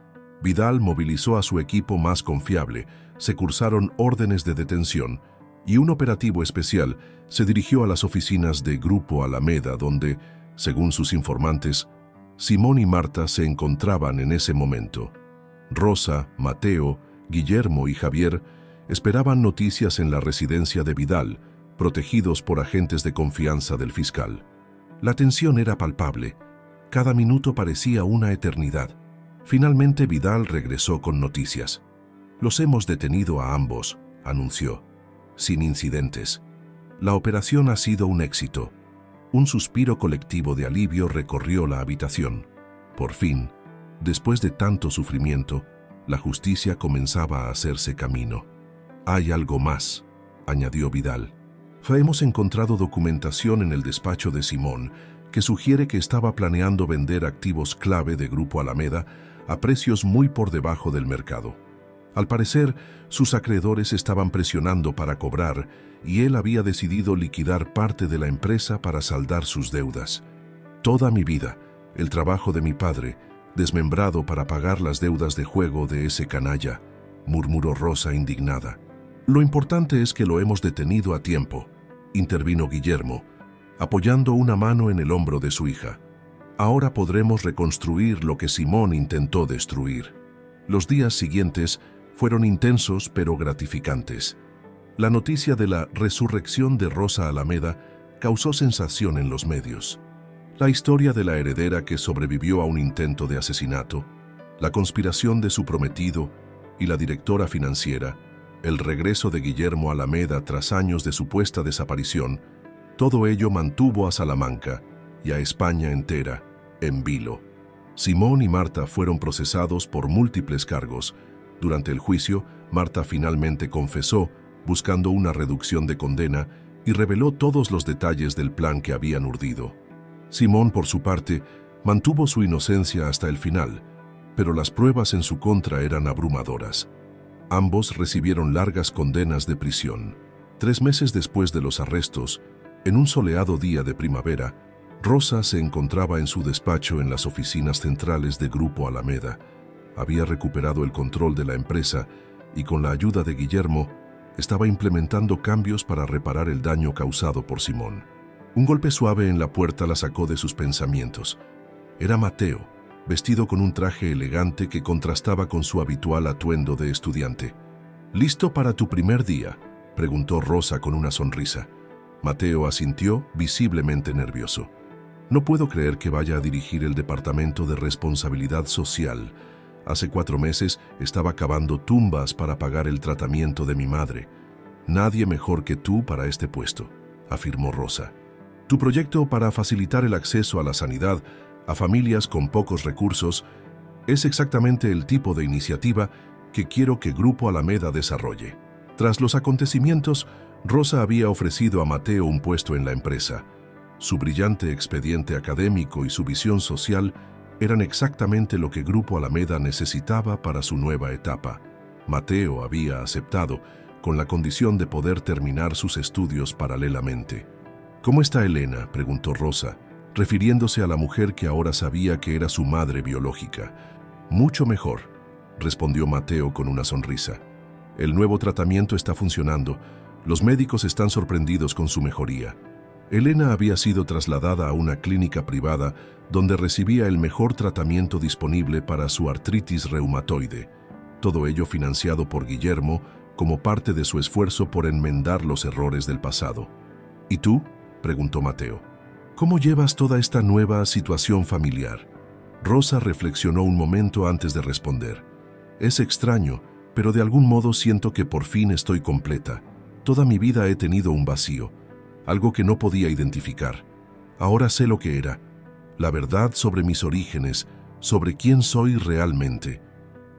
Vidal movilizó a su equipo más confiable, se cursaron órdenes de detención y un operativo especial se dirigió a las oficinas de Grupo Alameda donde, según sus informantes, Simón y Marta se encontraban en ese momento. Rosa, Mateo, Guillermo y Javier esperaban noticias en la residencia de Vidal, protegidos por agentes de confianza del fiscal. La tensión era palpable. Cada minuto parecía una eternidad. Finalmente Vidal regresó con noticias. Los hemos detenido a ambos, anunció, sin incidentes. La operación ha sido un éxito. Un suspiro colectivo de alivio recorrió la habitación. Por fin, después de tanto sufrimiento, la justicia comenzaba a hacerse camino. Hay algo más, añadió Vidal. Hemos encontrado documentación en el despacho de Simón que sugiere que estaba planeando vender activos clave de Grupo Alameda a precios muy por debajo del mercado. Al parecer, sus acreedores estaban presionando para cobrar y él había decidido liquidar parte de la empresa para saldar sus deudas. Toda mi vida, el trabajo de mi padre, desmembrado para pagar las deudas de juego de ese canalla, murmuró Rosa indignada. Lo importante es que lo hemos detenido a tiempo, intervino Guillermo, apoyando una mano en el hombro de su hija. Ahora podremos reconstruir lo que Simón intentó destruir. Los días siguientes fueron intensos pero gratificantes. La noticia de la resurrección de Rosa Alameda causó sensación en los medios. La historia de la heredera que sobrevivió a un intento de asesinato, la conspiración de su prometido y la directora financiera, el regreso de Guillermo Alameda tras años de supuesta desaparición, todo ello mantuvo a Salamanca y a España entera en vilo. Simón y Marta fueron procesados por múltiples cargos. Durante el juicio, Marta finalmente confesó, buscando una reducción de condena, y reveló todos los detalles del plan que habían urdido. Simón, por su parte, mantuvo su inocencia hasta el final, pero las pruebas en su contra eran abrumadoras. Ambos recibieron largas condenas de prisión. 3 meses después de los arrestos, en un soleado día de primavera, Rosa se encontraba en su despacho en las oficinas centrales de Grupo Alameda. Había recuperado el control de la empresa y con la ayuda de Guillermo estaba implementando cambios para reparar el daño causado por Simón. Un golpe suave en la puerta la sacó de sus pensamientos. Era Mateo, vestido con un traje elegante que contrastaba con su habitual atuendo de estudiante. ¿Listo para tu primer día?, preguntó Rosa con una sonrisa. Mateo asintió, visiblemente nervioso. No puedo creer que vaya a dirigir el Departamento de Responsabilidad Social. Hace 4 meses estaba cavando tumbas para pagar el tratamiento de mi madre. Nadie mejor que tú para este puesto, afirmó Rosa. Tu proyecto para facilitar el acceso a la sanidad a familias con pocos recursos es exactamente el tipo de iniciativa que quiero que Grupo Alameda desarrolle. Tras los acontecimientos, Rosa había ofrecido a Mateo un puesto en la empresa. Su brillante expediente académico y su visión social eran exactamente lo que Grupo Alameda necesitaba para su nueva etapa. Mateo había aceptado, con la condición de poder terminar sus estudios paralelamente. ¿Cómo está Elena?, preguntó Rosa, refiriéndose a la mujer que ahora sabía que era su madre biológica. Mucho mejor, respondió Mateo con una sonrisa. El nuevo tratamiento está funcionando. Los médicos están sorprendidos con su mejoría. Elena había sido trasladada a una clínica privada donde recibía el mejor tratamiento disponible para su artritis reumatoide. Todo ello financiado por Guillermo como parte de su esfuerzo por enmendar los errores del pasado. ¿Y tú?, preguntó Mateo. ¿Cómo llevas toda esta nueva situación familiar? Rosa reflexionó un momento antes de responder. Es extraño, pero de algún modo siento que por fin estoy completa. Toda mi vida he tenido un vacío, algo que no podía identificar. Ahora sé lo que era, la verdad sobre mis orígenes, sobre quién soy realmente.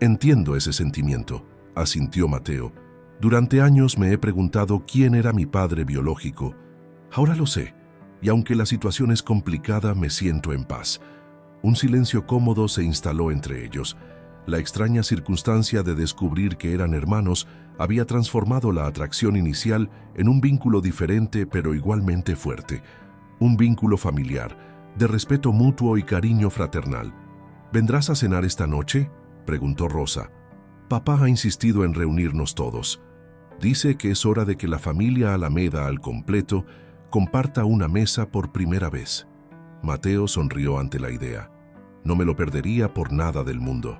Entiendo ese sentimiento, asintió Mateo. Durante años me he preguntado quién era mi padre biológico. Ahora lo sé, y aunque la situación es complicada, me siento en paz. Un silencio cómodo se instaló entre ellos. La extraña circunstancia de descubrir que eran hermanos había transformado la atracción inicial en un vínculo diferente pero igualmente fuerte. Un vínculo familiar, de respeto mutuo y cariño fraternal. ¿Vendrás a cenar esta noche?, preguntó Rosa. Papá ha insistido en reunirnos todos. Dice que es hora de que la familia Alameda al completo comparta una mesa por primera vez. Mateo sonrió ante la idea. No me lo perdería por nada del mundo.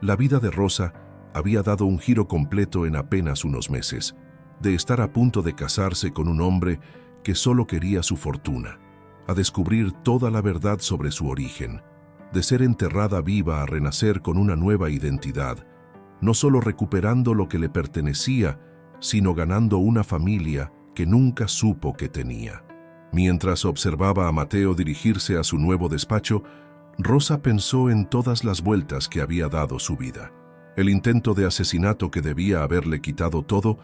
La vida de Rosa había dado un giro completo en apenas unos meses, de estar a punto de casarse con un hombre que solo quería su fortuna, a descubrir toda la verdad sobre su origen, de ser enterrada viva a renacer con una nueva identidad, no solo recuperando lo que le pertenecía, sino ganando una familia que nunca supo que tenía. Mientras observaba a Mateo dirigirse a su nuevo despacho, Rosa pensó en todas las vueltas que había dado su vida. El intento de asesinato que debía haberle quitado todo,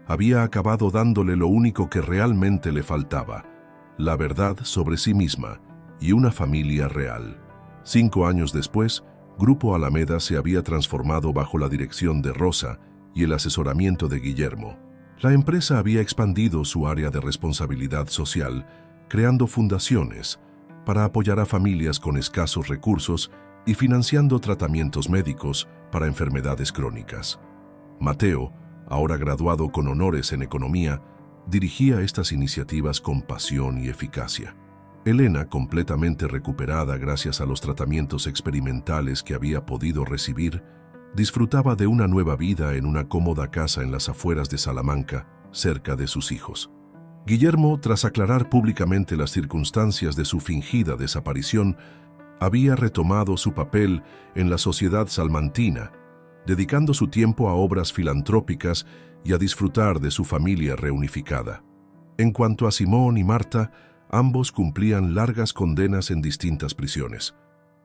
había acabado dándole lo único que realmente le faltaba, la verdad sobre sí misma y una familia real. 5 años después, Grupo Alameda se había transformado bajo la dirección de Rosa y el asesoramiento de Guillermo. La empresa había expandido su área de responsabilidad social, creando fundaciones para apoyar a familias con escasos recursos y financiando tratamientos médicos para enfermedades crónicas. Mateo, ahora graduado con honores en economía, dirigía estas iniciativas con pasión y eficacia. Elena, completamente recuperada gracias a los tratamientos experimentales que había podido recibir, disfrutaba de una nueva vida en una cómoda casa en las afueras de Salamanca, cerca de sus hijos. Guillermo, tras aclarar públicamente las circunstancias de su fingida desaparición, había retomado su papel en la sociedad salmantina, dedicando su tiempo a obras filantrópicas y a disfrutar de su familia reunificada. En cuanto a Simón y Marta, ambos cumplían largas condenas en distintas prisiones.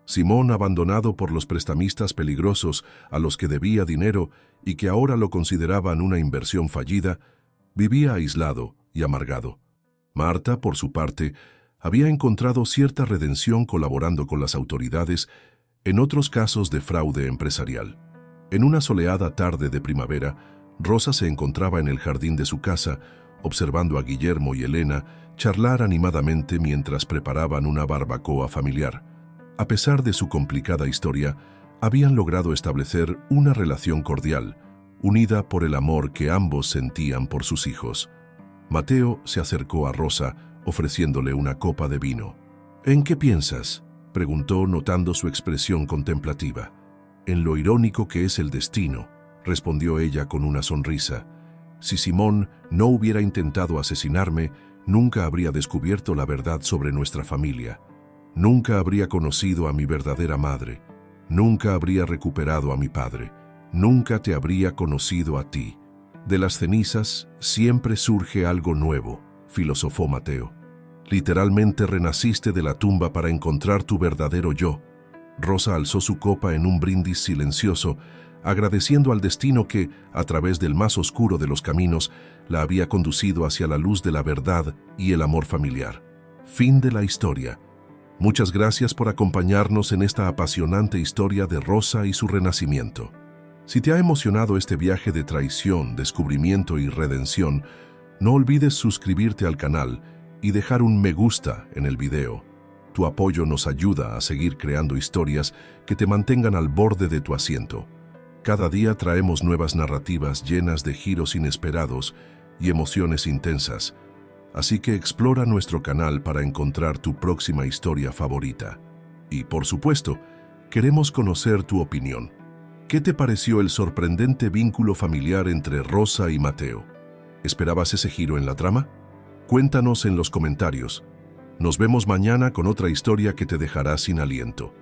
Simón, abandonado por los prestamistas peligrosos a los que debía dinero y que ahora lo consideraban una inversión fallida, vivía aislado y amargado. Marta, por su parte, había encontrado cierta redención colaborando con las autoridades en otros casos de fraude empresarial. En una soleada tarde de primavera, Rosa se encontraba en el jardín de su casa, observando a Guillermo y Elena charlar animadamente mientras preparaban una barbacoa familiar. A pesar de su complicada historia, habían logrado establecer una relación cordial, unida por el amor que ambos sentían por sus hijos. Mateo se acercó a Rosa, ofreciéndole una copa de vino. «¿En qué piensas?», preguntó, notando su expresión contemplativa. «En lo irónico que es el destino», respondió ella con una sonrisa. «Si Simón no hubiera intentado asesinarme, nunca habría descubierto la verdad sobre nuestra familia. Nunca habría conocido a mi verdadera madre. Nunca habría recuperado a mi padre. Nunca te habría conocido a ti. De las cenizas siempre surge algo nuevo», filosofó Mateo. «Literalmente renaciste de la tumba para encontrar tu verdadero yo». Rosa alzó su copa en un brindis silencioso, agradeciendo al destino que, a través del más oscuro de los caminos, la había conducido hacia la luz de la verdad y el amor familiar. Fin de la historia. Muchas gracias por acompañarnos en esta apasionante historia de Rosa y su renacimiento. Si te ha emocionado este viaje de traición, descubrimiento y redención, no olvides suscribirte al canal y dejar un me gusta en el video. Tu apoyo nos ayuda a seguir creando historias que te mantengan al borde de tu asiento. Cada día traemos nuevas narrativas llenas de giros inesperados y emociones intensas. Así que explora nuestro canal para encontrar tu próxima historia favorita. Y, por supuesto, queremos conocer tu opinión. ¿Qué te pareció el sorprendente vínculo familiar entre Rosa y Mateo? ¿Esperabas ese giro en la trama? Cuéntanos en los comentarios. Nos vemos mañana con otra historia que te dejará sin aliento.